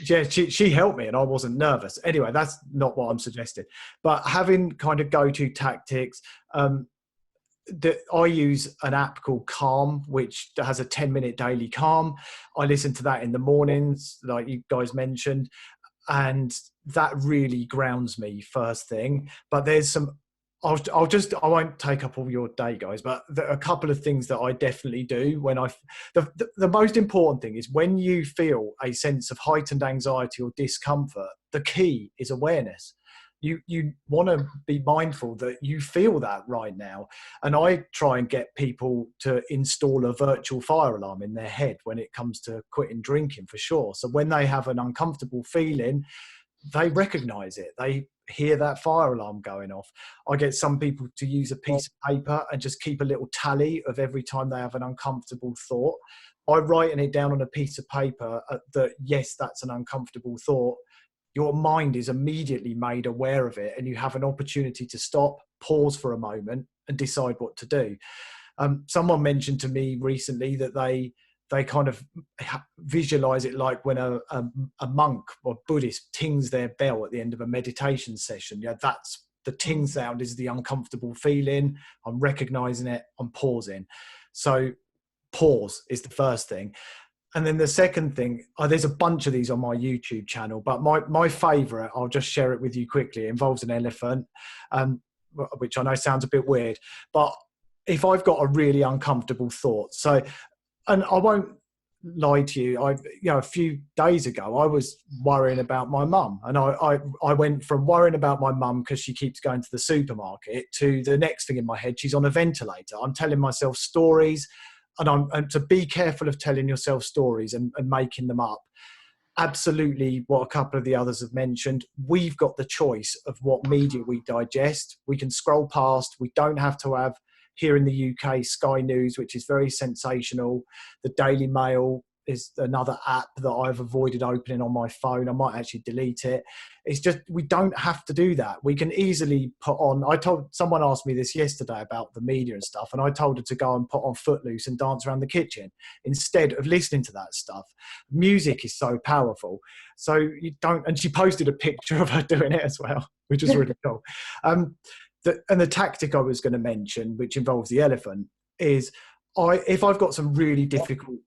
yeah, she helped me and I wasn't nervous. Anyway, that's not what I'm suggesting. But having kind of go-to tactics, I use an app called Calm, which has a 10-minute daily calm. I listen to that in the mornings, like you guys mentioned, and that really grounds me first thing. But there's some, I won't take up all your day, guys, but there are a couple of things that I definitely do when the most important thing is when you feel a sense of heightened anxiety or discomfort, the key is awareness. You want to be mindful that you feel that right now. And I try and get people to install a virtual fire alarm in their head when it comes to quitting drinking, for sure. So when they have an uncomfortable feeling, they recognize it. They hear that fire alarm going off. I get some people to use a piece of paper and just keep a little tally of every time they have an uncomfortable thought. By writing it down on a piece of paper that, yes, that's an uncomfortable thought, your mind is immediately made aware of it and you have an opportunity to stop, pause for a moment and decide what to do. Someone mentioned to me recently that they kind of visualize it like when a monk or Buddhist tings their bell at the end of a meditation session. Yeah, that's the ting sound is the uncomfortable feeling. I'm recognizing it, I'm pausing. So pause is the first thing. And then the second thing, there's a bunch of these on my YouTube channel, but my favorite, I'll just share it with you quickly, it involves an elephant, which I know sounds a bit weird, but if I've got a really uncomfortable thought, and I won't lie to you, a few days ago, I was worrying about my mum, and I went from worrying about my mum because she keeps going to the supermarket to the next thing in my head, she's on a ventilator. I'm telling myself stories, and to be careful of telling yourself stories and making them up. Absolutely, what a couple of the others have mentioned, we've got the choice of what media we digest. We can scroll past. We don't have to have, here in the UK, Sky News, which is very sensational. The Daily Mail is another app that I've avoided opening on my phone. I might actually delete it. It's just, we don't have to do that. We can easily put on, someone asked me this yesterday about the media and stuff, and I told her to go and put on Footloose and dance around the kitchen instead of listening to that stuff. Music is so powerful. So you don't, and she posted a picture of her doing it as well, which is really cool. And the tactic I was going to mention, which involves the elephant, is if I've got some really difficult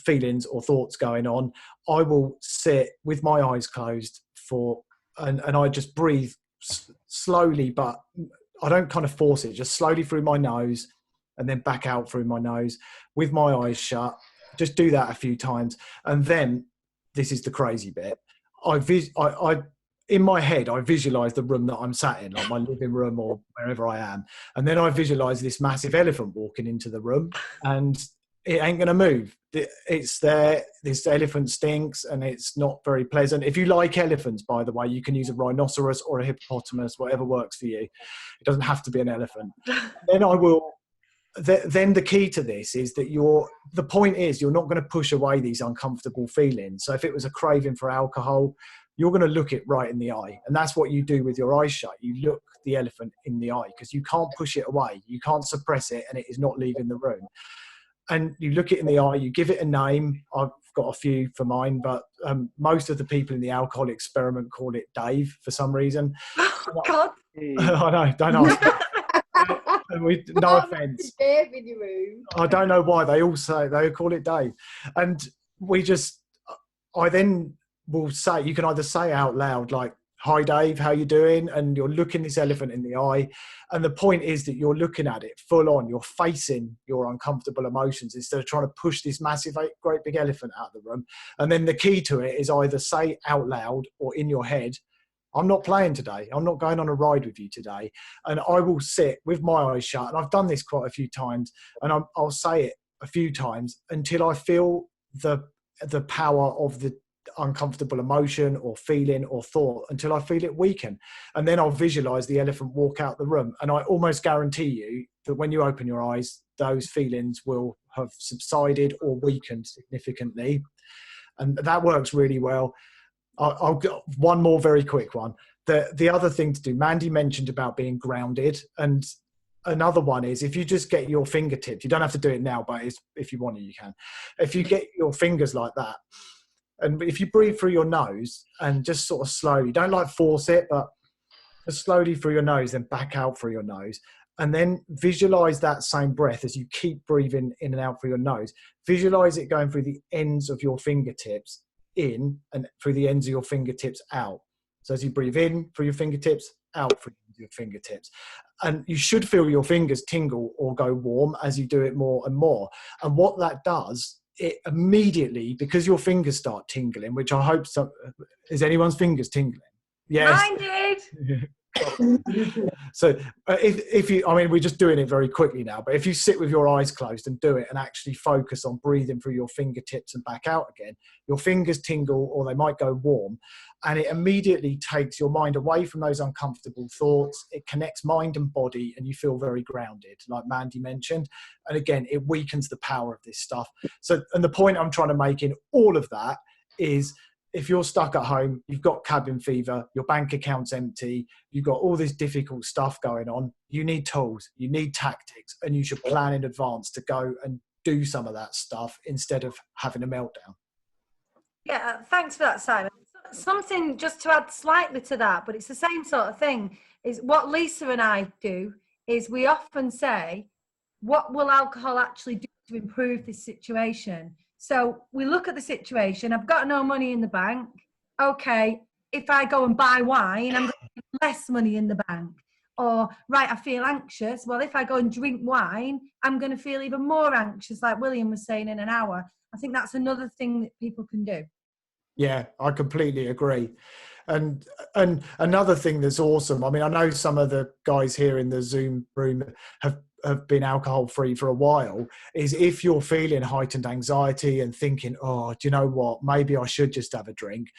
feelings or thoughts going on, I will sit with my eyes closed and I just breathe slowly, but I don't kind of force it, just slowly through my nose and then back out through my nose with my eyes shut. Just do that a few times. And then this is the crazy bit. In my head, I visualize the room that I'm sat in, like my living room or wherever I am. And then I visualize this massive elephant walking into the room. And it ain't going to move. It's there. This elephant stinks and it's not very pleasant. If you like elephants, by the way, you can use a rhinoceros or a hippopotamus, whatever works for you. It doesn't have to be an elephant. Then the key to this is that the point is you're not going to push away these uncomfortable feelings. So if it was a craving for alcohol, you're going to look it right in the eye. And that's what you do with your eyes shut. You look the elephant in the eye because you can't push it away. You can't suppress it and it is not leaving the room. And you look it in the eye, you give it a name. I've got a few for mine, but most of the people in the alcohol experiment call it Dave for some reason. Oh, God. I know, don't ask. No offence. Dave in your room. I don't know why they call it Dave. And I then will say, you can either say out loud like, "Hi Dave, how you doing?" And you're looking this elephant in the eye. And the point is that you're looking at it full on. You're facing your uncomfortable emotions instead of trying to push this massive, great big elephant out of the room. And then the key to it is either say out loud or in your head, "I'm not playing today. I'm not going on a ride with you today." And I will sit with my eyes shut. And I've done this quite a few times. And I'll say it a few times until I feel the power of the uncomfortable emotion or feeling or thought, until I feel it weaken. And then I'll visualize the elephant walk out the room. And I almost guarantee you that when you open your eyes, those feelings will have subsided or weakened significantly. And that works really well. I'll get one more very quick one. The other thing to do, Mandy mentioned about being grounded, and another one is if you just get your fingertips, you don't have to do it now, but if you want to, you can. If you get your fingers like that, and if you breathe through your nose and just sort of slowly, don't like force it, but just slowly through your nose, then back out through your nose. And then visualize that same breath as you keep breathing in and out through your nose. Visualize it going through the ends of your fingertips in and through the ends of your fingertips out. So as you breathe in through your fingertips, out through your fingertips. And you should feel your fingers tingle or go warm as you do it more and more. And what that does, it immediately, because your fingers start tingling, which I hope is anyone's fingers tingling? Yes. Mine did. So if you, I mean, we're just doing it very quickly now, but if you sit with your eyes closed and do it and actually focus on breathing through your fingertips and back out again, your fingers tingle or they might go warm, and it immediately takes your mind away from those uncomfortable thoughts. It connects mind and body and you feel very grounded, like Mandy mentioned. And again, it weakens the power of this stuff. So, and the point I'm trying to make in all of that is, if you're stuck at home, you've got cabin fever, your bank account's empty, you've got all this difficult stuff going on, you need tools, you need tactics, and you should plan in advance to go and do some of that stuff instead of having a meltdown. Yeah, thanks for that, Simon. Something just to add slightly to that, but it's the same sort of thing, is what Lisa and I do is we often say, what will alcohol actually do to improve this situation? So we look at the situation. I've got no money in the bank. Okay, if I go and buy wine, I'm going to get less money in the bank. Or, right, I feel anxious. Well, if I go and drink wine, I'm going to feel even more anxious, like William was saying, in an hour. I think that's another thing that people can do. Yeah, I completely agree. And another thing that's awesome, I mean, I know some of the guys here in the Zoom room have been alcohol free for a while, is if you're feeling heightened anxiety and thinking, oh, do you know what, maybe I should just have a drink,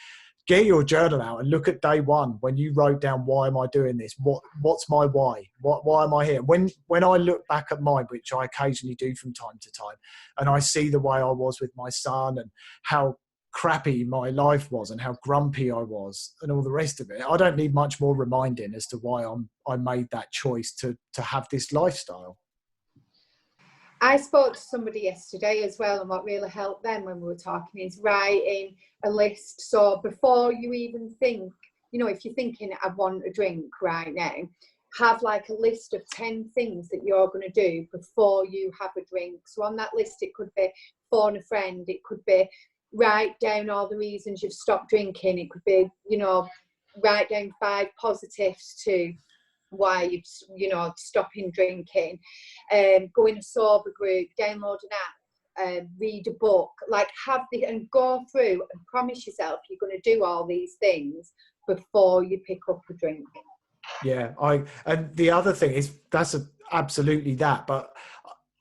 get your journal out and look at day one when you wrote down, why am I doing this? What's my why? Why am I here? When I look back at mine, which I occasionally do from time to time, and I see the way I was with my son and how crappy my life was and how grumpy I was and all the rest of it, I don't need much more reminding as to why I made that choice to have this lifestyle. I spoke to somebody yesterday as well, and what really helped them when we were talking is writing a list. So before you even think, you know, if you're thinking I want a drink right now, have like a list of 10 things that you're going to do before you have a drink. So on that list, it could be phone a friend, it could be write down all the reasons you've stopped drinking. It could be, you know, write down 5 positives to why you've, you know, stopping drinking. Go in a sober group, download an app, read a book, like and go through and promise yourself you're going to do all these things before you pick up a drink. Yeah, and the other thing is absolutely that, but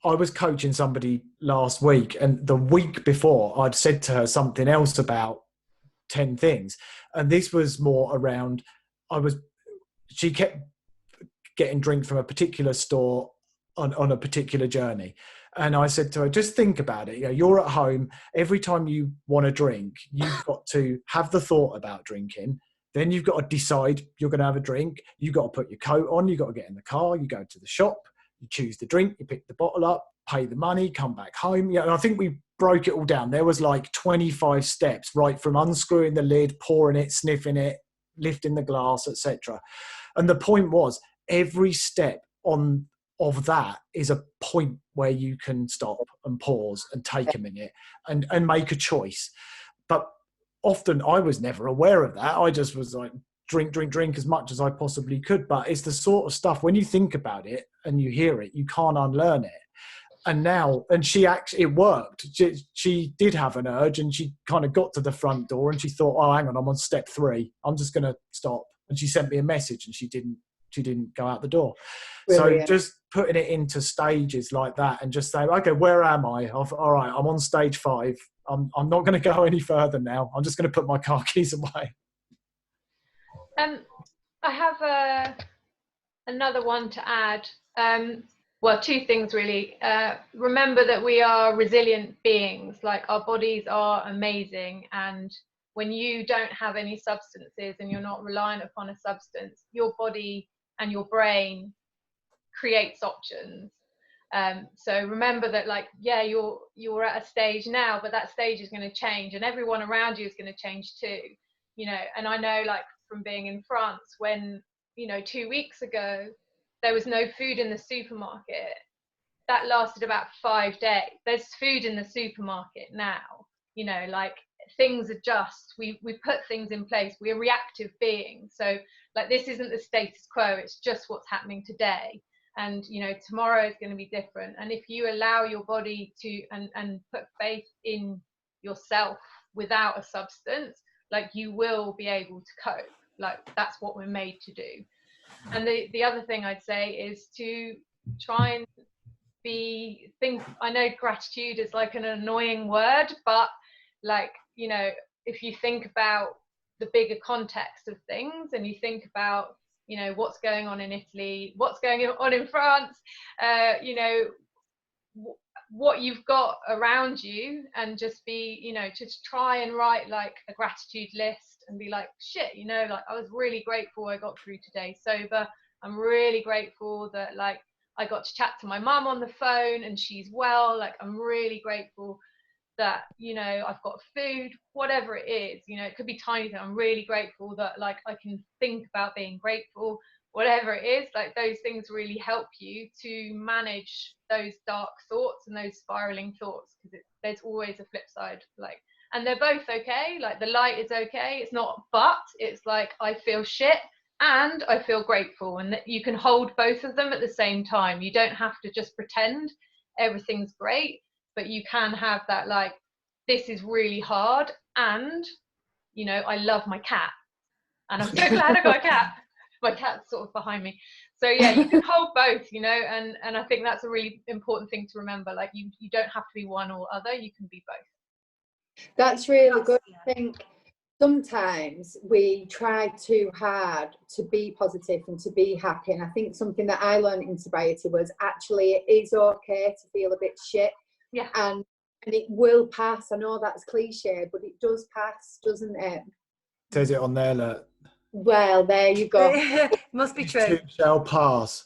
I was coaching somebody last week, and the week before I'd said to her something else about 10 things. And this was more around, she kept getting drink from a particular store on a particular journey. And I said to her, just think about it. You know, you're at home. Every time you want to drink, you've got to have the thought about drinking. Then you've got to decide you're going to have a drink. You've got to put your coat on. You've got to get in the car. You go to the shop. You choose the drink. You pick the bottle up, pay the money, come back home. Yeah, and I think we broke it all down. There was like 25 steps, right from unscrewing the lid, pouring it, sniffing it, lifting the glass, etc. And the point was, every step of that is a point where you can stop and pause and take a minute and make a choice. But often I was never aware of that. I just was like, drink as much as I possibly could. But it's the sort of stuff, when you think about it and you hear it, you can't unlearn it. And now, and it worked. She did have an urge, and she kind of got to the front door and she thought, oh, hang on, I'm on step 3. I'm just going to stop. And she sent me a message, and she didn't go out the door. Brilliant. So just putting it into stages like that and just saying, okay, where am I? All right, I'm on stage 5. I'm not going to go any further now. I'm just going to put my car keys away. I have another one to add. Well, 2 things really. Remember that we are resilient beings. Like, our bodies are amazing, and when you don't have any substances and you're not reliant upon a substance, your body and your brain creates options. So remember that, like, yeah, you're at a stage now, but that stage is going to change, and everyone around you is going to change too. You know, and I know, like, from being in France, when, you know, 2 weeks ago there was no food in the supermarket, that lasted about 5 days. There's food in the supermarket now. You know, like, things adjust. We put things in place. We're reactive beings. So, like, this isn't the status quo. It's just what's happening today. And, you know, tomorrow is going to be different. And if you allow your body to and put faith in yourself without a substance, like, you will be able to cope. Like, that's what we're made to do. And the other thing I'd say is to try and I know gratitude is like an annoying word, but, like, you know, if you think about the bigger context of things, and you think about, you know, what's going on in Italy, what's going on in France, you know, what you've got around you, and just be, you know, just try and write like a gratitude list and be like, shit, you know, like, I was really grateful I got through today sober. I'm really grateful that, like, I got to chat to my mum on the phone and she's well. Like, I'm really grateful that, you know, I've got food, whatever it is. You know, it could be tiny things. I'm really grateful that, like, I can think about being grateful, whatever it is. Like, those things really help you to manage those dark thoughts and those spiraling thoughts, because there's always a flip side. Like, and they're both okay. Like, the light is okay. It's not, but it's like, I feel shit and I feel grateful, and that you can hold both of them at the same time. You don't have to just pretend everything's great, but you can have that, like, this is really hard, and, you know, I love my cat, and I'm so glad I got a cat. My cat's sort of behind me. So yeah, you can hold both, you know, and I think that's a really important thing to remember. Like, you don't have to be one or other, you can be both. That's really good. I think sometimes we try too hard to be positive and to be happy, and I think something that I learned in sobriety was, actually, it is okay to feel a bit shit. Yeah. And it will pass. I know that's cliche, but it does pass, doesn't it? Says it on there, look. Well, there you go. Must be true. It shall pass.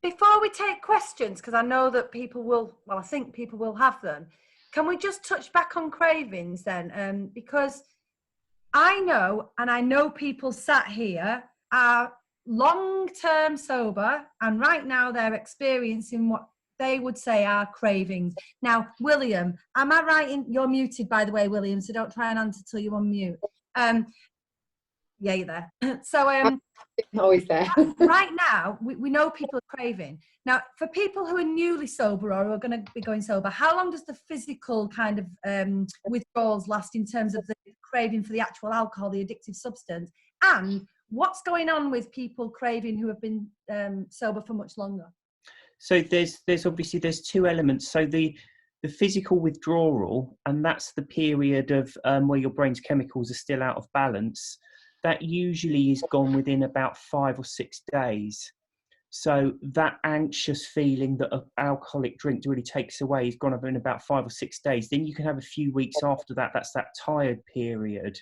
Before we take questions, because I know that people will, well, I think people will have them, can we just touch back on cravings then? Because I know people sat here are long-term sober, and right now they're experiencing what they would say are cravings. Now, William, am I right you're muted, by the way, William, so don't try and answer till you unmute. Yeah, you're there. So always there. Right now, we know people are craving. Now, for people who are newly sober or who are going to be going sober, how long does the physical kind of withdrawals last in terms of the craving for the actual alcohol, the addictive substance? And What's going on with people craving who have been sober for much longer? So there's obviously there's two elements. So the physical withdrawal, and that's the period of where your brain's chemicals are still out of balance. That usually is gone within about 5 or 6 days. So that anxious feeling that an alcoholic drink really takes away is gone over in about 5 or 6 days. Then you can have a few weeks after that. That's that tired period.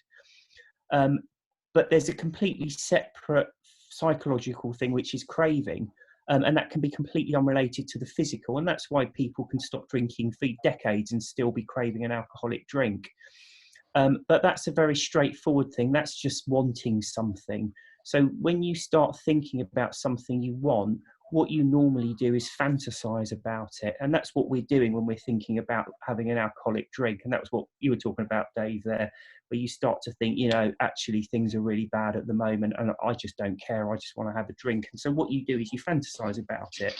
But there's a completely separate psychological thing, which is craving. And that can be completely unrelated to the physical. And that's why people can stop drinking for decades and still be craving an alcoholic drink. But that's a very straightforward thing. That's just wanting something. So when you start thinking about something you want, what you normally do is fantasize about it. And that's what we're doing when we're thinking about having an alcoholic drink. And that was what you were talking about, Dave, there, where you start to think, you know, actually things are really bad at the moment and I just don't care. I just want to have a drink. And so what you do is you fantasize about it.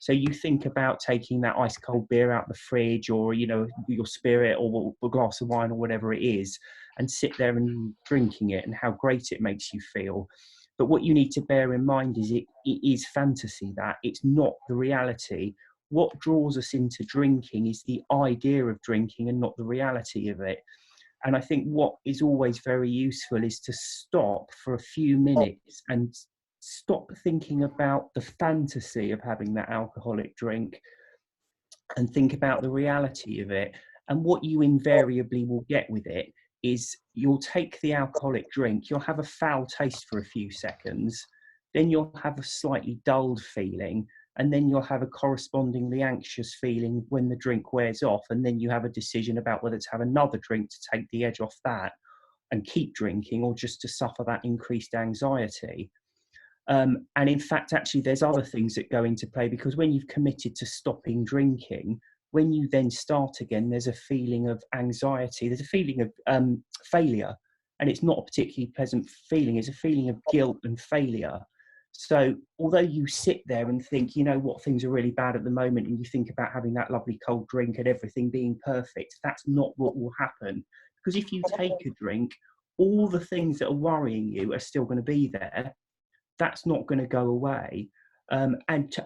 So you think about taking that ice cold beer out the fridge, or, you know, your spirit or a glass of wine or whatever it is, and sit there and drinking it and how great it makes you feel. But what you need to bear in mind is it is fantasy, that it's not the reality. What draws us into drinking is the idea of drinking and not the reality of it. And I think what is always very useful is to stop for a few minutes and stop thinking about the fantasy of having that alcoholic drink and think about the reality of it. And what you invariably will get with it is you'll take the alcoholic drink, you'll have a foul taste for a few seconds, then you'll have a slightly dulled feeling, and then you'll have a correspondingly anxious feeling when the drink wears off, and then you have a decision about whether to have another drink to take the edge off that and keep drinking, or just to suffer that increased anxiety. And in fact, actually, there's other things that go into play, because when you've committed to stopping drinking, when you then start again, there's a feeling of anxiety, there's a feeling of failure, and it's not a particularly pleasant feeling. It's a feeling of guilt and failure. So although you sit there and think, you know what, things are really bad at the moment, and you think about having that lovely cold drink and everything being perfect, that's not what will happen. Because if you take a drink, all the things that are worrying you are still going to be there. That's not going to go away. And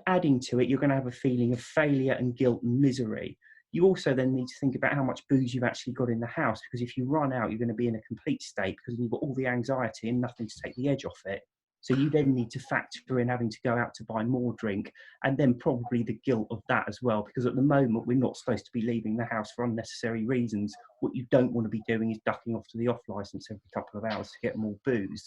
adding to it, you're going to have a feeling of failure and guilt and misery. You also then need to think about how much booze you've actually got in the house, because if you run out, you're going to be in a complete state, because you've got all the anxiety and nothing to take the edge off it. So you then need to factor in having to go out to buy more drink, and then probably the guilt of that as well, because at the moment we're not supposed to be leaving the house for unnecessary reasons. What you don't want to be doing is ducking off to the off license every couple of hours to get more booze.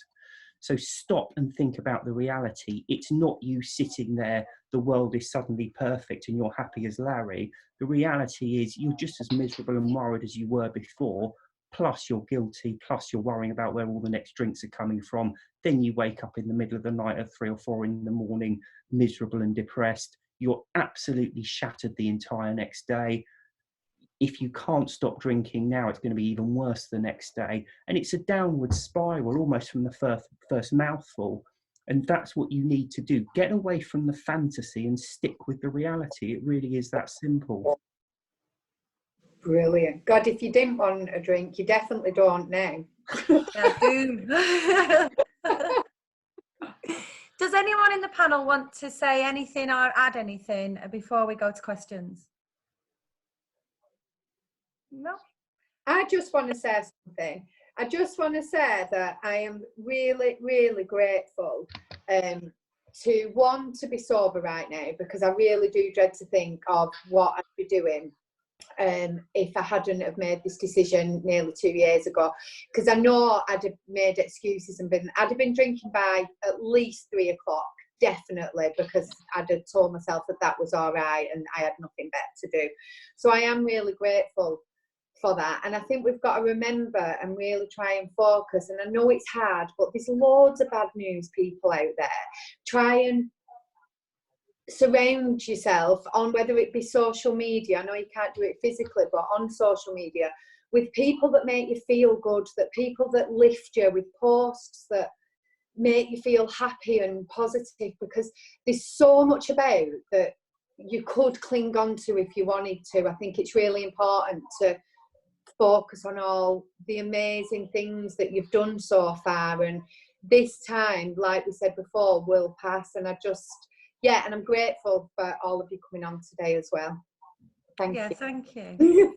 So stop and think about the reality. It's not you sitting there, the world is suddenly perfect and you're happy as Larry. The reality is you're just as miserable and worried as you were before, plus you're guilty, plus you're worrying about where all the next drinks are coming from. Then you wake up in the middle of the night at 3 or 4 in the morning, miserable and depressed. You're absolutely shattered the entire next day. If you can't stop drinking now, it's going to be even worse the next day. And it's a downward spiral almost from the first mouthful. And that's what you need to do. Get away from the fantasy and stick with the reality. It really is that simple. Brilliant. God, if you didn't want a drink, you definitely don't now. I do. Does anyone in the panel want to say anything or add anything before we go to questions? No. I just want to say something. I just want to say that I am really, really grateful to be sober right now, because I really do dread to think of what I'd be doing if I hadn't have made this decision nearly 2 years ago. Because I know I'd have made excuses and I'd have been drinking by at least 3 o'clock, definitely, because I'd have told myself that was all right and I had nothing better to do. So I am really grateful for that, and I think we've got to remember and really try and focus. And I know it's hard, but there's loads of bad news people out there. Try and surround yourself on, whether it be social media, I know you can't do it physically, but on social media, with people that make you feel good, that people that lift you, with posts that make you feel happy and positive, because there's so much about that you could cling on to if you wanted to. I think it's really important to focus on all the amazing things that you've done so far, and this time, like we said before, will pass. And and I'm grateful for all of you coming on today as well. Thank you. Thank you.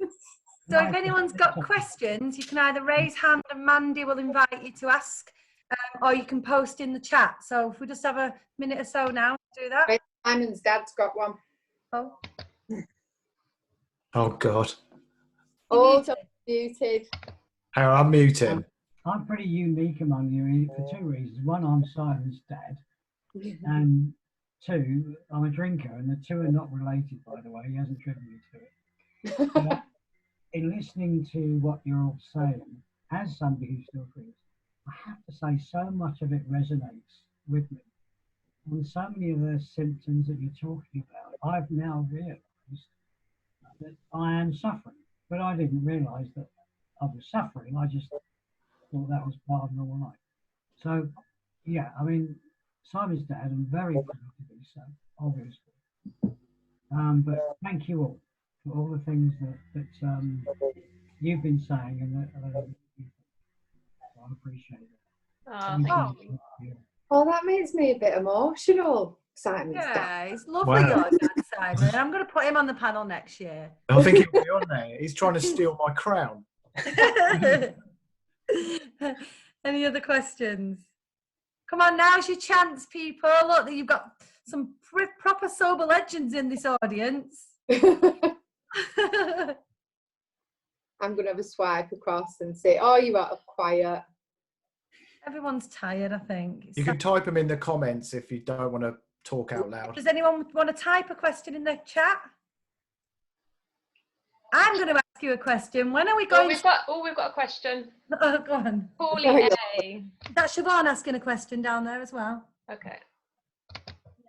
So if anyone's got questions, you can either raise hand and Mandy will invite you to ask, or you can post in the chat. So if we just have a minute or so now to do that. Right, Simon's dad's got one. Oh, Oh God. Oh, muted. Hang on, I'm muting. I'm pretty unique among you for two reasons. One, I'm Simon's dad, and two, I'm a drinker, and the two are not related, by the way. He hasn't driven me to it. But in listening to what you're all saying, as somebody who still drinks, I have to say so much of it resonates with me. And so many of the symptoms that you're talking about, I've now realised that I am suffering, but I didn't realise that I was suffering. I just thought that was part of normal life. So, yeah, I mean, Simon's dad, and very proud to be so, obviously. But thank you all for all the things that you've been saying, and that I appreciate it. Thank you. Oh, that makes me a bit emotional, Simon's dad. yeah, it's lovely, Wow. your dad, Simon. I'm going to put him on the panel next year. I think he'll be on there. He's trying to steal my crown. Any other questions? Come on, now's your chance, people. Look, you've got some proper sober legends in this audience. I'm going to have a swipe across and say, oh, you are quiet. Everyone's tired, I think. You can type them in the comments if you don't want to talk out loud. Does anyone want to type a question in the chat? I'm going to ask you a question. When are we going? We've got a question. Oh, go on. Paulie A. That's Siobhan asking a question down there as well. Okay.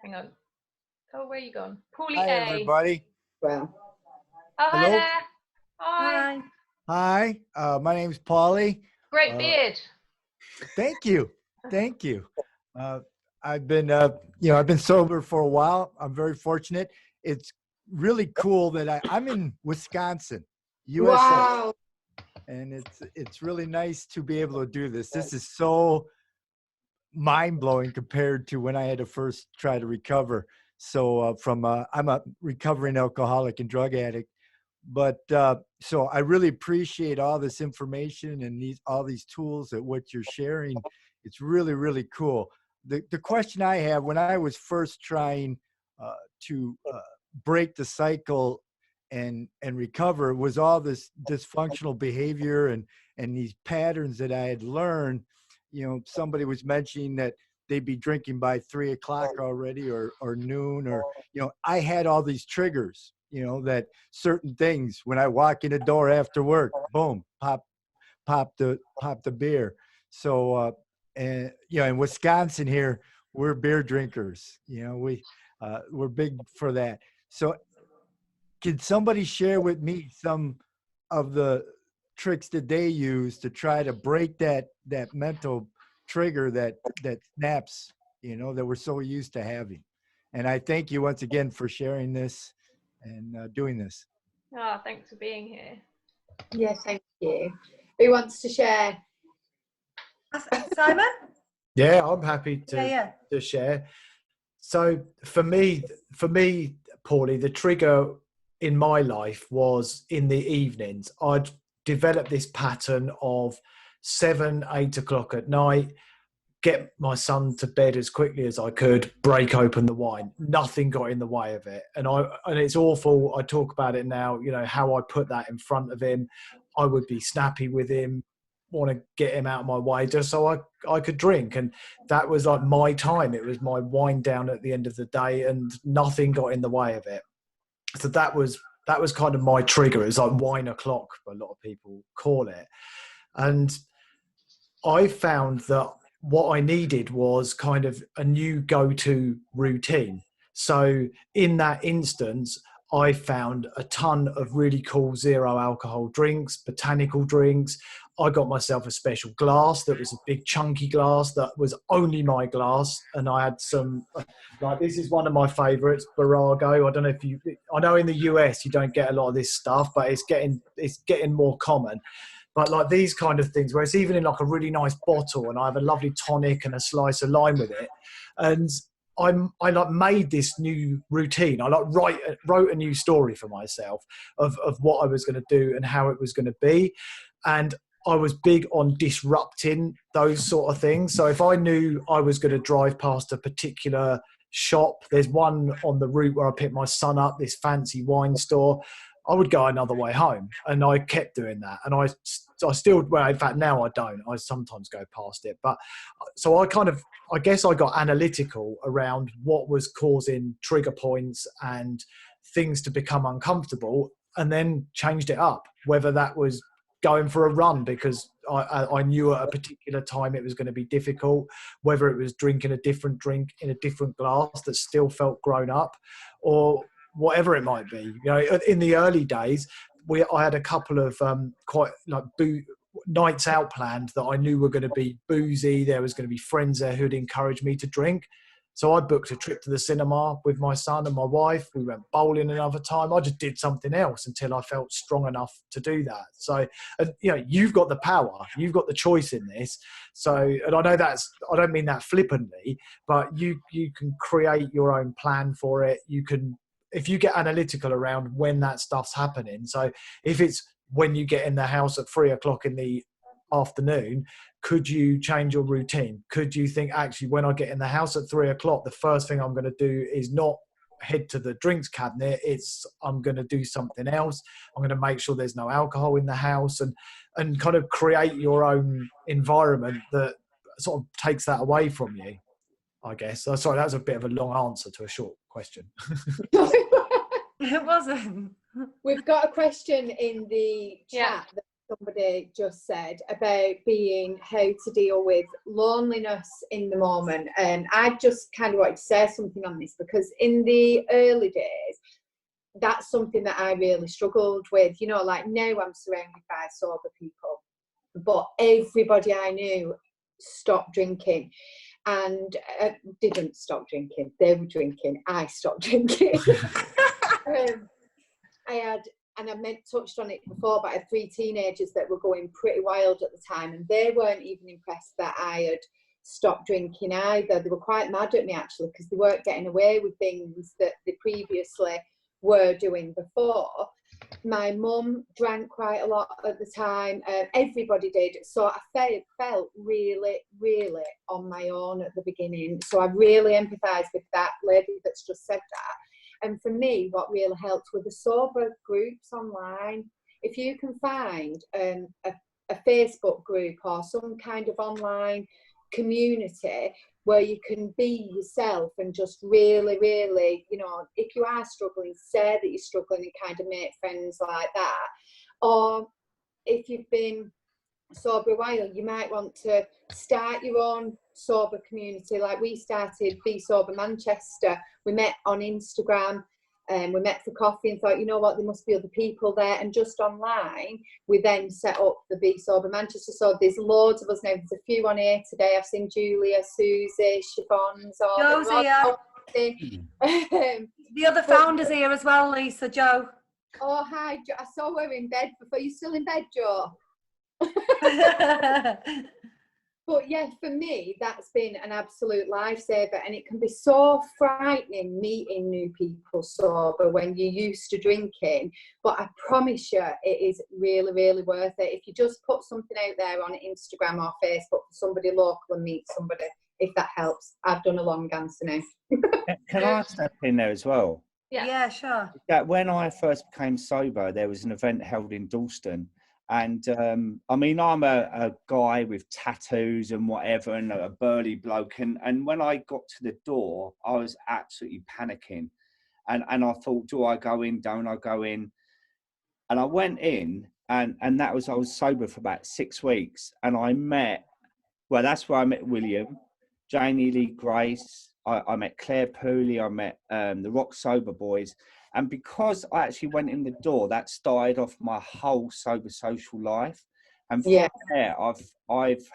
Hang on. Oh, where are you gone? Paulie Hi, A. everybody. Well, Oh, hi Hello? there. Hi. Hi. Hi, my name's Paulie. Great beard. Thank you. Thank you. I've been, I've been sober for a while. I'm very fortunate. It's really cool that I'm in Wisconsin, USA, wow. and it's really nice to be able to do this. This is so mind-blowing compared to when I had to first try to recover. So I'm a recovering alcoholic and drug addict, but so I really appreciate all this information and all these tools that what you're sharing. It's really, really cool. The question I have, when I was first trying to break the cycle and recover, was all this dysfunctional behavior and these patterns that I had learned. You know, somebody was mentioning that they'd be drinking by 3 o'clock already or noon, or, you know, I had all these triggers, you know, that certain things when I walk in the door after work, boom, pop the beer. So, and, you know, in Wisconsin here, we're beer drinkers, you know, we're big for that. So can somebody share with me some of the tricks that they use to try to break that mental trigger that snaps, you know, that we're so used to having? And I thank you once again for sharing this and doing this. Oh, thanks for being here. Yeah, thank you. Who wants to share? Simon? Yeah, I'm happy Yeah. to share. So for me, Paulie, the trigger in my life was in the evenings. I'd developed this pattern of 7, 8 o'clock at night, get my son to bed as quickly as I could, break open the wine. Nothing got in the way of it. And it's awful. I talk about it now, you know, how I put that in front of him. I would be snappy with him, want to get him out of my way just so I could drink. And that was like my time. It was my wind down at the end of the day, and nothing got in the way of it. So that was kind of my trigger. It was like wine o'clock, a lot of people call it. And I found that what I needed was kind of a new go-to routine. So in that instance, I found a ton of really cool zero alcohol drinks, botanical drinks. I got myself a special glass that was a big chunky glass that was only my glass. And I had some, like, this is one of my favorites, Barago. I don't know I know in the US you don't get a lot of this stuff, but it's getting more common. But like these kind of things where it's even in like a really nice bottle and I have a lovely tonic and a slice of lime with it, and I like made this new routine. I like wrote a new story for myself of what I was going to do and how it was going to be. And I was big on disrupting those sort of things. So if I knew I was going to drive past a particular shop, there's one on the route where I pick my son up, this fancy wine store, I would go another way home. And I kept doing that. And I still, well, in fact, now I don't. I sometimes go past it. But so I guess I got analytical around what was causing trigger points and things to become uncomfortable, and then changed it up, whether that was going for a run because I knew at a particular time it was going to be difficult, whether it was drinking a different drink in a different glass that still felt grown up, or whatever it might be. You know, in the early days, I had a couple of quite like nights out planned that I knew were going to be boozy. There was going to be friends there who'd encourage me to drink. So I booked a trip to the cinema with my son and my wife. We went bowling another time. I just did something else until I felt strong enough to do that. So, you know, you've got the power. You've got the choice in this. So, and I know I don't mean that flippantly, but you can create your own plan for it. You can, if you get analytical around when that stuff's happening. So if it's when you get in the house at 3 o'clock in the afternoon, could you change your routine? Could you think, actually, when I get in the house at 3 o'clock, the first thing I'm going to do is not head to the drinks cabinet. I'm going to do something else. I'm going to make sure there's no alcohol in the house, and kind of create your own environment that sort of takes that away from you, I guess. Sorry, that was a bit of a long answer to a short question. It wasn't. We've got a question in the chat that somebody just said about how to deal with loneliness in the moment. And I just kind of wanted to say something on this, because in the early days, that's something that I really struggled with. You know, like now I'm surrounded by sober people, but everybody I knew stopped drinking and didn't stop drinking. They were drinking. I stopped drinking. I touched on it before, but I had 3 teenagers that were going pretty wild at the time, and they weren't even impressed that I had stopped drinking either. They were quite mad at me, actually, because they weren't getting away with things that they previously were doing before. My mum drank quite a lot at the time. Everybody did. So I felt really, really on my own at the beginning. So I really empathise with that lady that's just said that. And for me, what really helped were the sober groups online. If you can find a Facebook group or some kind of online community where you can be yourself and just really, really, you know, if you are struggling, say that you're struggling and kind of make friends like that. Or if you've been sober a while, you might want to start your own sober community. Like we started Be Sober Manchester. We met on Instagram and we met for coffee and thought, you know what, there must be other people there. And just online, we then set up the Be Sober Manchester. So there's loads of us now. There's a few on here today. I've seen Julia, Susie, Siobhan's, Joe's here. The other founder's here as well, Lisa. Joe. Oh, hi. I saw her in bed before. You still in bed, Joe? But yeah, for me, that's been an absolute lifesaver, and it can be so frightening meeting new people sober when you're used to drinking. But I promise you, it is really, really worth it. If you just put something out there on Instagram or Facebook for somebody local and meet somebody, if that helps. I've done a long answer now. Can I step in there as well? Yeah, sure. That when I first became sober, there was an event held in Dalston. And I mean, I'm a guy with tattoos and whatever, and a burly bloke. And when I got to the door, I was absolutely panicking. And I thought, do I go in? Don't I go in? And I went in, and I was sober for about 6 weeks. And that's where I met William, Janie Lee Grace. I met Claire Pooley. I met the Rock Sober Boys. And because I actually went in the door, that started off my whole sober social life. And from there, I've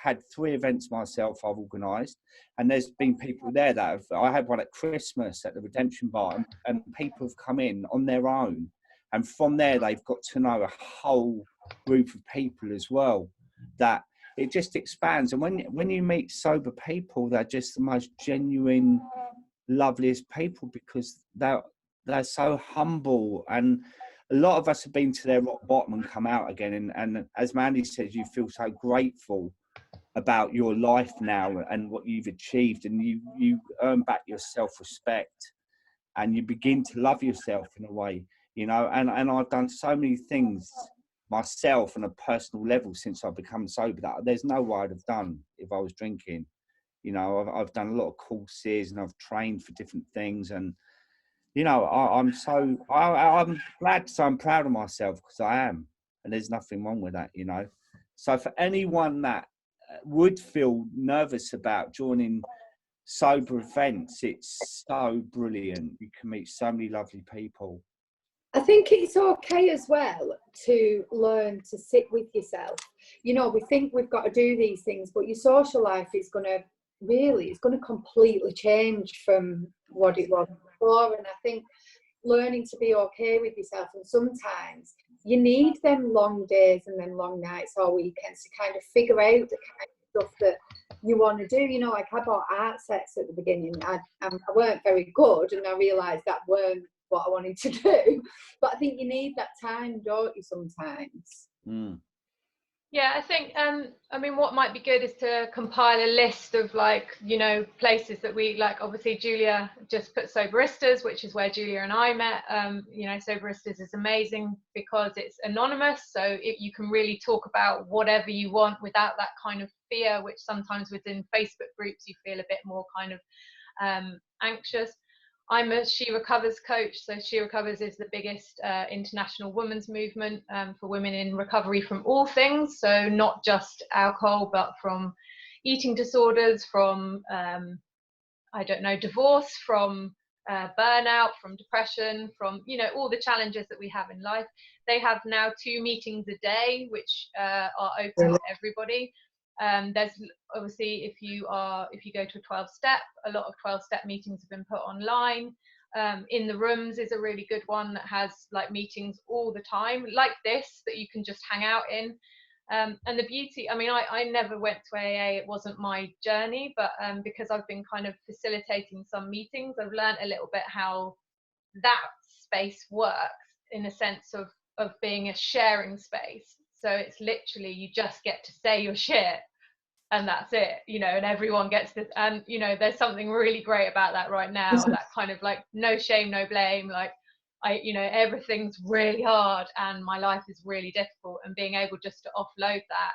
had 3 events myself I've organised. And there's been people there I had one at Christmas at the Redemption Bar, and people have come in on their own. And from there, they've got to know a whole group of people as well, that it just expands. And when you meet sober people, they're just the most genuine, loveliest people, because they're so humble. And a lot of us have been to their rock bottom and come out again. And as Mandy says, you feel so grateful about your life now and what you've achieved, and you earn back your self-respect, and you begin to love yourself in a way, you know. And I've done so many things myself on a personal level since I've become sober that there's no way I'd have done if I was drinking. You know, I've done a lot of courses and I've trained for different things, and you know, I'm glad, so I'm proud of myself, because I am, and there's nothing wrong with that, you know. So for anyone that would feel nervous about joining sober events, it's so brilliant. You can meet so many lovely people. I think it's okay as well to learn to sit with yourself. You know, we think we've got to do these things, but your social life is going to completely change from what it was before. And I think learning to be okay with yourself, and sometimes you need them long days and then long nights or weekends to kind of figure out the kind of stuff that you want to do. You know, like I bought art sets at the beginning. I weren't very good, and I realised that weren't what I wanted to do. But I think you need that time, don't you, sometimes? Yeah, I think, I mean, what might be good is to compile a list of, like, you know, places that we like. Obviously, Julia just put Soberistas, which is where Julia and I met. You know, Soberistas is amazing because it's anonymous, so you can really talk about whatever you want without that kind of fear, which sometimes within Facebook groups you feel a bit more kind of anxious. I'm a She Recovers coach. So She Recovers is the biggest international women's movement for women in recovery from all things. So not just alcohol, but from eating disorders, from, I don't know, divorce, from burnout, from depression, from, you know, all the challenges that we have in life. They have now 2 meetings a day, which are open to everybody. There's obviously, if you go to a 12-step, a lot of 12-step meetings have been put online. In the Rooms is a really good one that has like meetings all the time, like this, that you can just hang out in. And the beauty, I mean, I never went to AA, it wasn't my journey, but because I've been kind of facilitating some meetings, I've learned a little bit how that space works, in a sense of being a sharing space. So it's literally, you just get to say your shit, and that's it, you know, and everyone gets this. And, you know, there's something really great about that right now, that kind of like no shame, no blame. Like, you know, everything's really hard and my life is really difficult, and being able just to offload that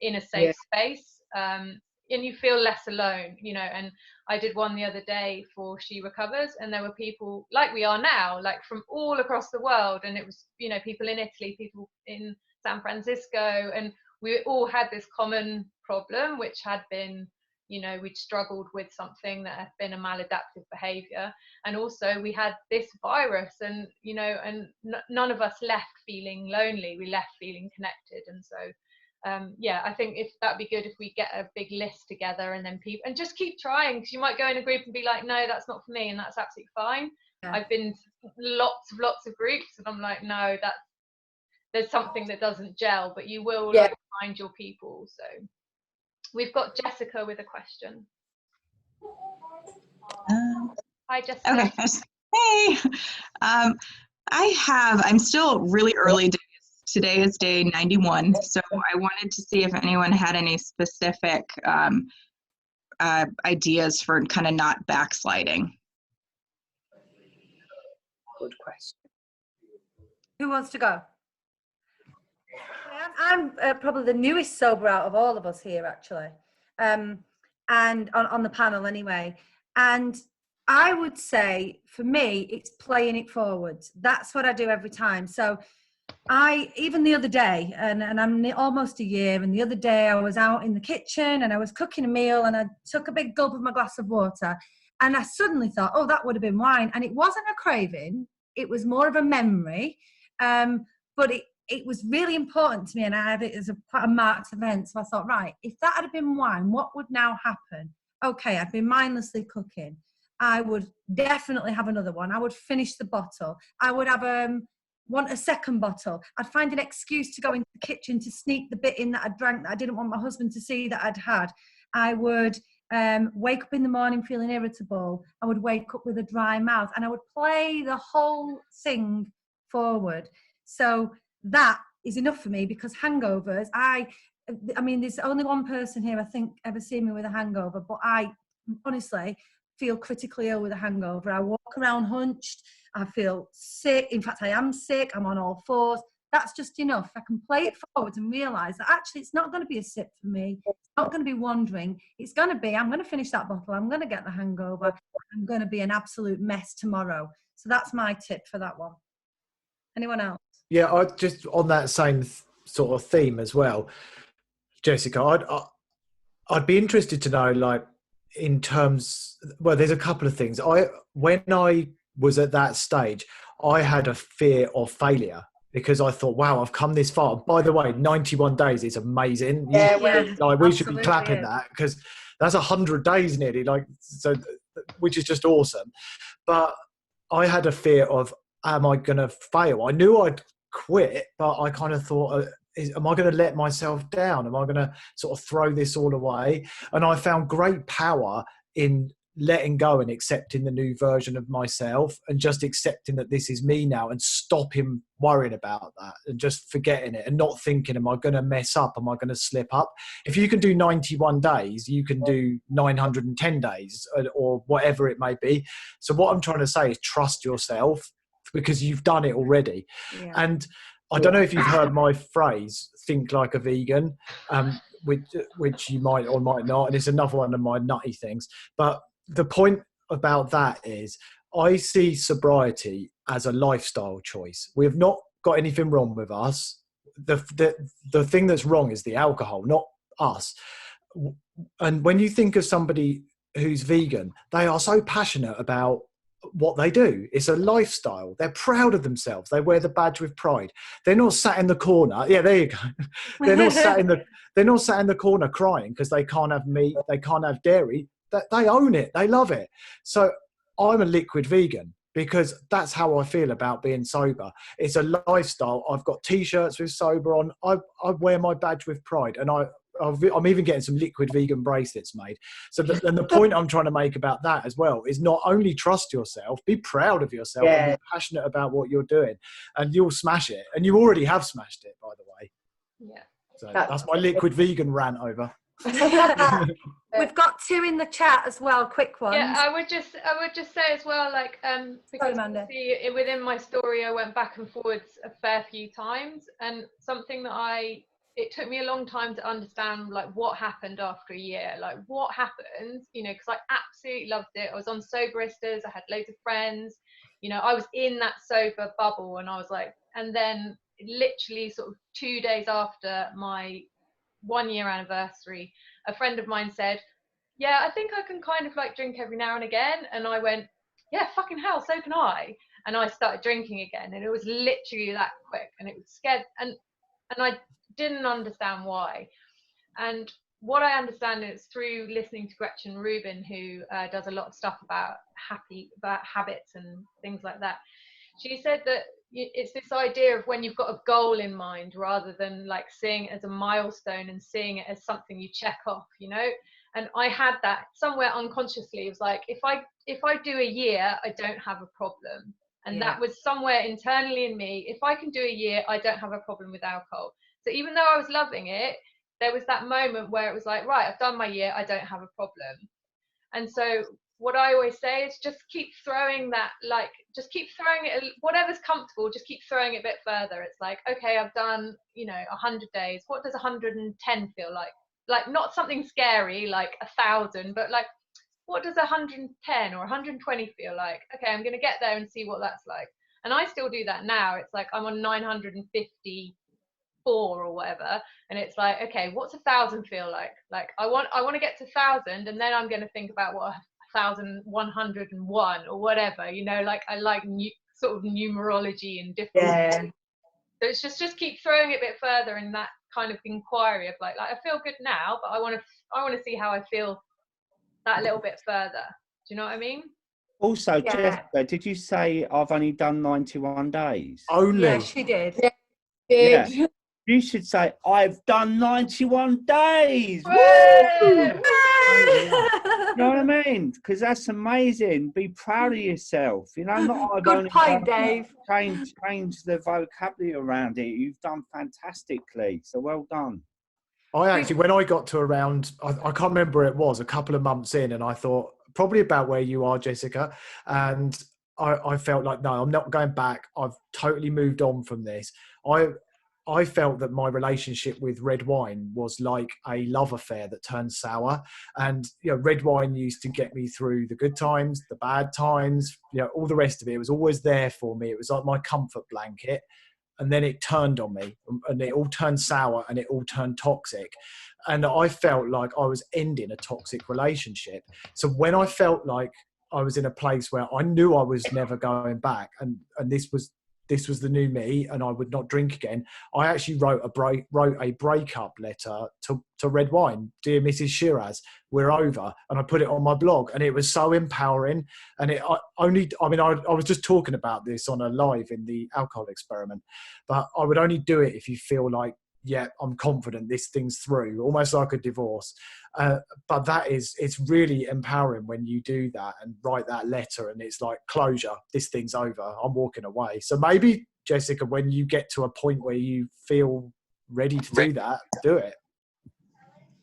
in a safe space, and you feel less alone, you know. And I did one the other day for She Recovers, and there were people like we are now, like from all across the world, and it was, you know, people in Italy, people in San Francisco, and we all had this common problem, which had been, you know, we'd struggled with something that had been a maladaptive behavior, and also we had this virus, and, you know, and none of us left feeling lonely, we left feeling connected. And so yeah, I think if that'd be good if we get a big list together, and then people, and just keep trying, because you might go in a group and be like, no, that's not for me, and that's absolutely fine. I've been to lots of groups, and I'm like, no, there's something that doesn't gel, but you will like find your people. So we've got Jessica with a question. Hi, Jessica. Okay. Hey. I'm still really early days. Today is day 91. So I wanted to see if anyone had any specific ideas for kind of not backsliding. Good question. Who wants to go? I'm probably the newest sober out of all of us here, actually, and on the panel anyway. And I would say, for me, it's playing it forwards. That's what I do every time. So even the other day, and I'm almost a year, and the other day I was out in the kitchen and I was cooking a meal, and I took a big gulp of my glass of water, and I suddenly thought, oh, that would have been wine. And it wasn't a craving. It was more of a memory. But it was really important to me, and I had it as quite a marked event. So I thought, right, if that had been wine, what would now happen? Okay, I've been mindlessly cooking. I would definitely have another one. I would finish the bottle. I would have want a second bottle. I'd find an excuse to go into the kitchen to sneak the bit in that I'd drank that I didn't want my husband to see that I'd had. I would wake up in the morning feeling irritable. I would wake up with a dry mouth, and I would play the whole thing forward. So that is enough for me, because hangovers, I mean, there's only one person here I think ever seen me with a hangover, but I honestly feel critically ill with a hangover. I walk around hunched, I feel sick. In fact, I am sick, I'm on all fours. That's just enough. I can play it forward and realise that actually it's not going to be a sip for me. It's not going to be one drink. It's going to be, I'm going to finish that bottle, I'm going to get the hangover, I'm going to be an absolute mess tomorrow. So that's my tip for that one. Anyone else? Yeah, I just on that same sort of theme as well, Jessica, I'd be interested to know, like, in terms, well, there's a couple of things. When I was at that stage, I had a fear of failure, because I thought, wow, I've come this far. By the way, 91 days is amazing. Yeah, we should be clapping that, because that's 100 days nearly, like, so, which is just awesome. But I had a fear of, am I going to fail? I knew I'd quit, but I kind of thought, am I going to let myself down? Am I going to sort of throw this all away? And I found great power in letting go and accepting the new version of myself, and just accepting that this is me now, and stopping worrying about that and just forgetting it, and not thinking, am I going to mess up? Am I going to slip up? If you can do 91 days, you can do 910 days or whatever it may be. So what I'm trying to say is trust yourself, because you've done it already. Yeah. And I don't know if you've heard my phrase, think like a vegan, which you might or might not. And it's another one of my nutty things. But the point about that is, I see sobriety as a lifestyle choice. We have not got anything wrong with us. The thing that's wrong is the alcohol, not us. And when you think of somebody who's vegan, they are so passionate about what they do. It's a lifestyle. They're proud of themselves. They wear the badge with pride. They're not sat in the corner. Yeah, there you go. They're not sat in the corner crying because they can't have meat, they can't have dairy. They own it. They love it. So I'm a liquid vegan, because that's how I feel about being sober. It's a lifestyle. I've got t-shirts with sober on. I wear my badge with pride, and I'm even getting some liquid vegan bracelets made. So and the point I'm trying to make about that as well is, not only trust yourself, be proud of yourself, and be passionate about what you're doing, and you'll smash it. And you already have smashed it, by the way. Yeah. So that's my liquid vegan rant over. We've got two in the chat as well, quick ones. Yeah, I would just say as well, like, because within my story I went back and forwards a fair few times, and something that it took me a long time to understand, like, what happened after a year, like what happened, you know, because I absolutely loved it. I was on Soberistas, I had loads of friends, you know, I was in that sober bubble, and I was like, and then literally sort of 2 days after my 1 year anniversary, a friend of mine said, yeah, I think I can kind of like drink every now and again. And I went, yeah, fucking hell, so can I. And I started drinking again, and it was literally that quick, and it was scared, and I didn't understand why. And what I understand is through listening to Gretchen Rubin, who does a lot of stuff about habits and things like that. She said that it's this idea of when you've got a goal in mind, rather than like seeing it as a milestone and seeing it as something you check off, you know. And I had that somewhere unconsciously. It was like, if I do a year, I don't have a problem. And that was somewhere internally in me. If I can do a year, I don't have a problem with alcohol. So even though I was loving it, there was that moment where it was like, right, I've done my year, I don't have a problem. And so what I always say is just keep throwing that, like, just keep throwing it, whatever's comfortable, just keep throwing it a bit further. It's like, okay, I've done, you know, 100 days. What does 110 feel like? Like, not something scary, like 1,000, but like, what does 110 or 120 feel like? Okay, I'm going to get there and see what that's like. And I still do that now. It's like I'm on 954 or whatever, and it's like, okay, what's 1,000 feel like? Like I want to get to 1,000, and then I'm going to think about what 1,101 or whatever, you know. Like I like sort of numerology and different. So it's just keep throwing it a bit further in that kind of inquiry of like I feel good now, but I want to see how I feel that little bit further. Do you know what I mean? Also, Yeah. Jessica, did you say I've only done 91 days? Only. Yeah, she did. Yeah. Did. You should say, I've done 91 days. Woo! Woo! You know what I mean? Because that's amazing. Be proud of yourself. You know, not I've Good only point, done- Dave. change the vocabulary around it. You've done fantastically. So well done. I actually, when I got to around, I can't remember where it was, a couple of months in, and I thought probably about where you are, Jessica. And I felt like, no, I'm not going back. I've totally moved on from this. I felt that my relationship with red wine was like a love affair that turned sour. And, you know, red wine used to get me through the good times, the bad times, you know, all the rest of it. It was always there for me. It was like my comfort blanket. And then it turned on me, and it all turned sour, and it all turned toxic. And I felt like I was ending a toxic relationship. So when I felt like I was in a place where I knew I was never going back, and this was the new me, and I would not drink again, I actually wrote a breakup letter to red wine. Dear Mrs. Shiraz, we're over. And I put it on my blog, and it was so empowering. And I was just talking about this on a live in the alcohol experiment, but I would only do it if you feel like, yeah, I'm confident this thing's through, almost like a divorce. But it's really empowering when you do that and write that letter, and it's like closure. This thing's over. I'm walking away. So maybe, Jessica, when you get to a point where you feel ready to do that, do it.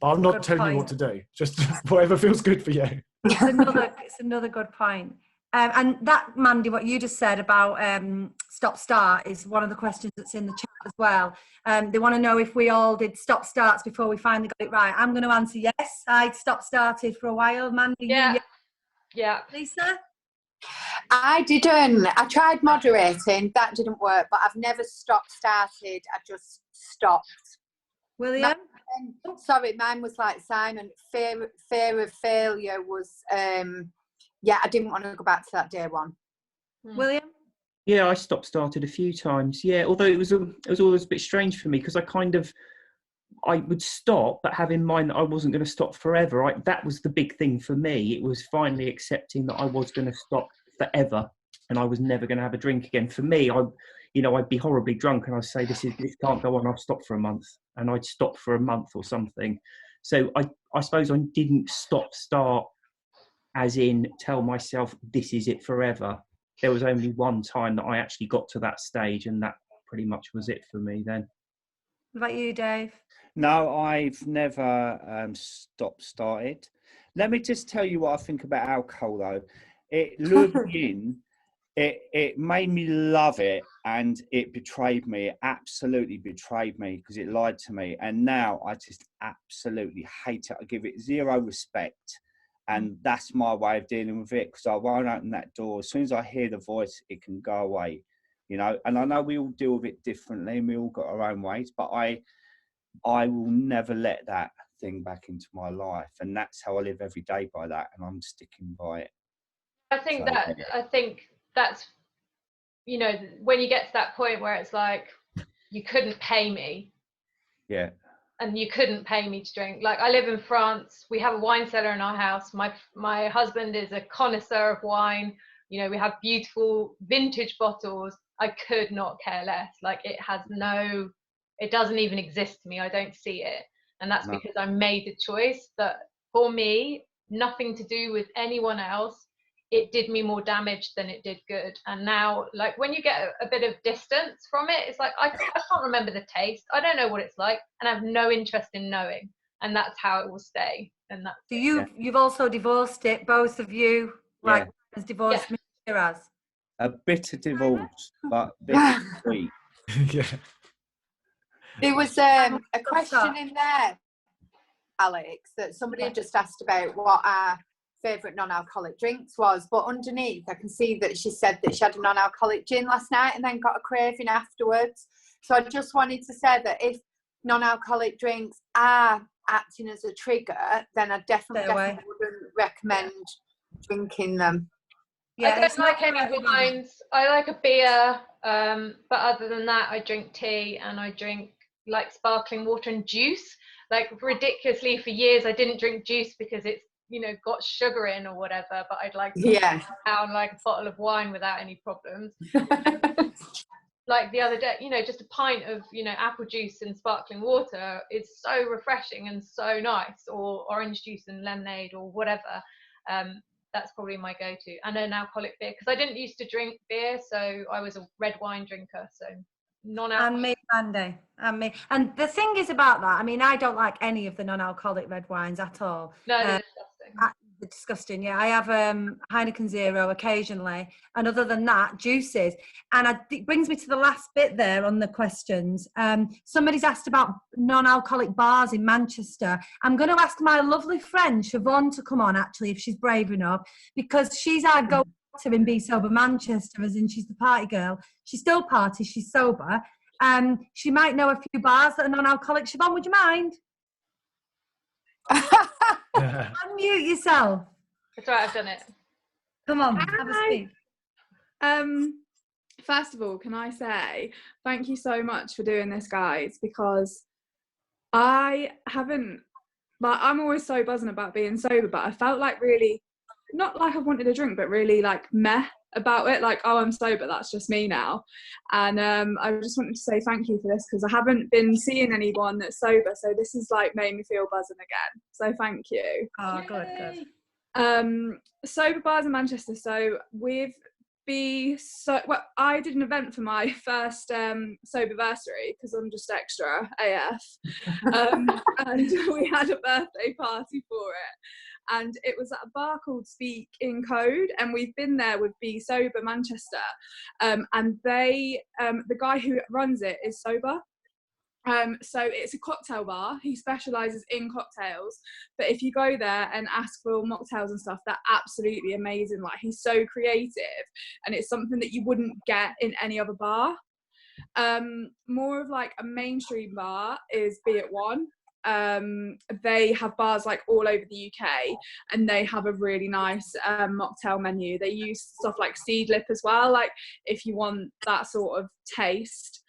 But I'm not telling you what to do. Just whatever feels good for you. It's another good point. And that, Mandy, what you just said about stop start is one of the questions that's in the chat as well. They want to know if we all did stop starts before we finally got it right. I'm going to answer yes. I stop started for a while. Mandy, Yeah. you, Yeah. Lisa? I didn't. I tried moderating. That didn't work, but I've never stop started. I just stopped. William? Mine was like Simon. Fear of failure was, yeah, I didn't want to go back to that day one. William? Yeah, I started a few times. Yeah, although it was always a bit strange for me, because I would stop, but have in mind that I wasn't going to stop forever. That was the big thing for me. It was finally accepting that I was going to stop forever, and I was never going to have a drink again. For me, I'd be horribly drunk, and I'd say, this can't go on. I'll stop for a month, and I'd stop for a month or something. So I suppose I didn't start as in tell myself this is it forever. There was only one time that I actually got to that stage, and that pretty much was it for me then. What about you, Dave? No, I've never started. Let me just tell you what I think about alcohol, though. It lured me in. It made me love it, and it betrayed me. It absolutely betrayed me because it lied to me. And now I just absolutely hate it. I give it zero respect. And that's my way of dealing with it, because I won't open that door. As soon as I hear the voice, it can go away, you know. And I know we all deal with it differently, and we all got our own ways, but I will never let that thing back into my life. And that's how I live every day, by that, and I'm sticking by it. I think that's, you know, when you get to that point where it's like, you couldn't pay me. Yeah. And you couldn't pay me to drink. Like, I live in France. We have a wine cellar in our house. My husband is a connoisseur of wine. You know, we have beautiful vintage bottles. I could not care less. Like, it doesn't even exist to me. I don't see it. And that's because I made the choice that for me, nothing to do with anyone else, it did me more damage than it did good. And now, like, when you get a bit of distance from it, it's like, I can't remember the taste. I don't know what it's like, and I have no interest in knowing. And that's how it will stay. And that's So you've also divorced it, both of you, like, Yeah. has divorced me, Shiraz. A bitter divorce, but bittersweet. Yeah. There was a question in there, Alex, that somebody had just asked about what our favourite non-alcoholic drinks was, but underneath I can see that she said that she had a non-alcoholic gin last night and then got a craving afterwards. So I just wanted to say that if non-alcoholic drinks are acting as a trigger, then I definitely wouldn't recommend drinking them. Yeah, I don't like any wines. I like a beer, but other than that, I drink tea and I drink like sparkling water and juice. Like, ridiculously, for years I didn't drink juice because it's, you know, got sugar in or whatever, but I'd like to Yeah. down like a bottle of wine without any problems. Like the other day, you know, just a pint of, you know, apple juice and sparkling water is so refreshing and so nice, or orange juice and lemonade or whatever. That's probably my go-to. And an alcoholic beer, because I didn't used to drink beer, so I was a red wine drinker, so non-alcoholic. And me, Mandy, and me. And the thing is about that, I mean, I don't like any of the non-alcoholic red wines at all. No, they're disgusting. They're disgusting, yeah. I have Heineken Zero occasionally, and other than that, juices. And it brings me to the last bit there on the questions. Somebody's asked about non-alcoholic bars in Manchester. I'm going to ask my lovely friend Siobhan to come on, actually, if she's brave enough, because she's our go-to in Be Sober Manchester, as in she's the party girl. She still parties, she's sober. She might know a few bars that are non-alcoholic. Siobhan, would you mind? Unmute yourself. That's right, I've done it. Come on, have a speak. First of all, can I say thank you so much for doing this, guys, because I haven't, like, I'm always so buzzing about being sober, but I felt like really, not like I wanted a drink, but really like meh about it, like, oh, I'm sober, that's just me now. And I just wanted to say thank you for this, because I haven't been seeing anyone that's sober, so this has like made me feel buzzing again, so thank you. Oh, good. Sober bars in Manchester, so well, I did an event for my first soberversary, because I'm just extra AF, and we had a birthday party for it. And it was at a bar called Speak in Code, and we've been there with Be Sober Manchester, and they, the guy who runs it is sober. So it's a cocktail bar. He specialises in cocktails, but if you go there and ask for mocktails and stuff, they're absolutely amazing. Like, he's so creative, and it's something that you wouldn't get in any other bar. More of like a mainstream bar is Be At One. They have bars like all over the UK, and they have a really nice mocktail menu. They use stuff like Seedlip as well, like if you want that sort of taste.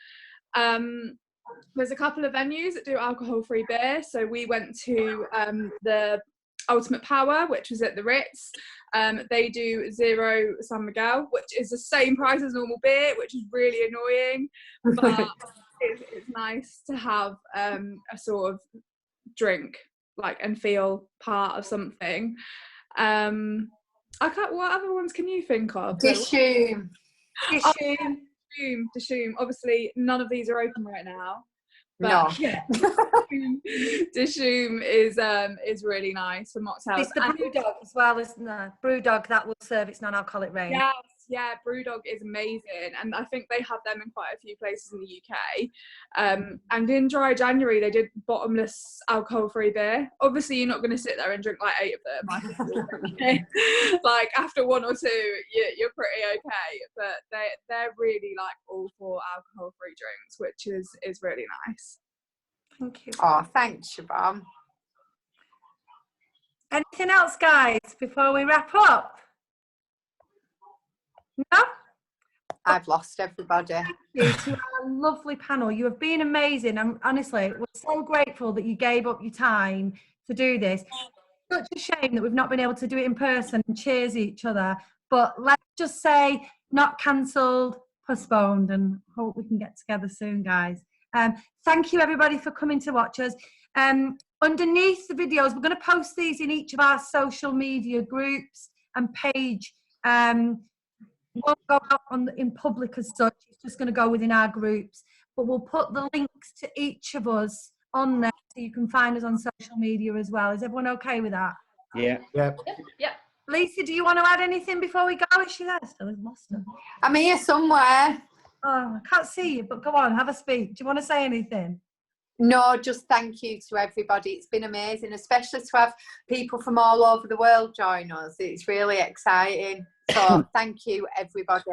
There's a couple of venues that do alcohol-free beer. So we went to the Ultimate Power, which was at the Ritz. They do Zero San Miguel, which is the same price as normal beer, which is really annoying, but it's nice to have a sort of drink, like, and feel part of something. What other ones can you think of? Dishoom. Dishoom. Obviously, none of these are open right now. But No. Yeah. Dishoom is really nice for mocktails. It's the Brewdog as well, isn't there? Brewdog, that will serve its non-alcoholic range. Yes, yeah, Brewdog is amazing, and I think they have them in quite a few places in the UK. And in Dry January, they did bottomless alcohol-free beer. Obviously, you're not going to sit there and drink like 8 of them. Like, after 1 or 2, you're pretty okay. But they're really like all for alcohol-free drinks, which is really nice. Thank you. Oh, thanks, Siobhan. Anything else, guys, before we wrap up? No? I've lost everybody. Thank you to our lovely panel. You have been amazing. And honestly, we're so grateful that you gave up your time to do this. Such a shame that we've not been able to do it in person and cheers each other. But let's just say, not cancelled, postponed, and hope we can get together soon, guys. Thank you, everybody, for coming to watch us. Underneath the videos, we're going to post these in each of our social media groups and page. Won't go out in public as such. It's just going to go within our groups. But we'll put the links to each of us on there, so you can find us on social media as well. Is everyone okay with that? Yeah. Yep. Lisa, do you want to add anything before we go? Is she there still? I've lost her. I'm here somewhere. Oh, I can't see you, but go on, have a speak. Do you want to say anything? No, just thank you to everybody. It's been amazing, especially to have people from all over the world join us. It's really exciting. So thank you, everybody.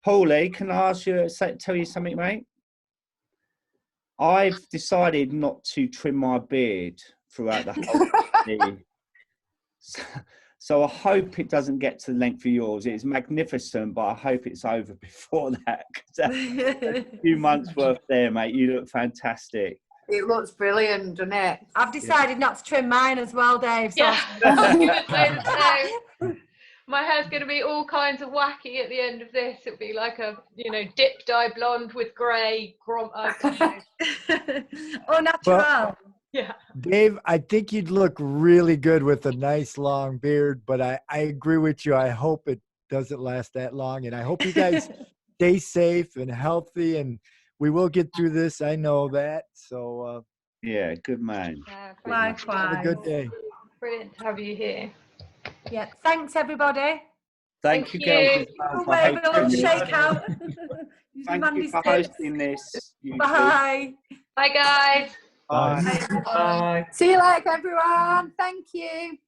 Paulie, can I ask you, tell you something, mate? I've decided not to trim my beard throughout the whole thing. So I hope it doesn't get to the length of yours. It's magnificent, but I hope it's over before that. 'Cause that's a few months worth there, mate. You look fantastic. It looks brilliant, doesn't it? I've decided not to trim mine as well, Dave. So Yeah, I was going to say the same. My hair's going to be all kinds of wacky at the end of this. It'll be like a, dip dye blonde with grey. Au natural. Yeah. Dave, I think you'd look really good with a nice long beard, but I agree with you. I hope it doesn't last that long, and I hope you guys stay safe and healthy, and we will get through this. I know that. So yeah, good man. Likewise. Have a good day. Brilliant to have you here. Yeah. Thanks, everybody. Thank you, girls. We'll wave a little shake out. Thank you for hosting this. Bye. Bye, guys. Bye. See you later, everyone. Thank you.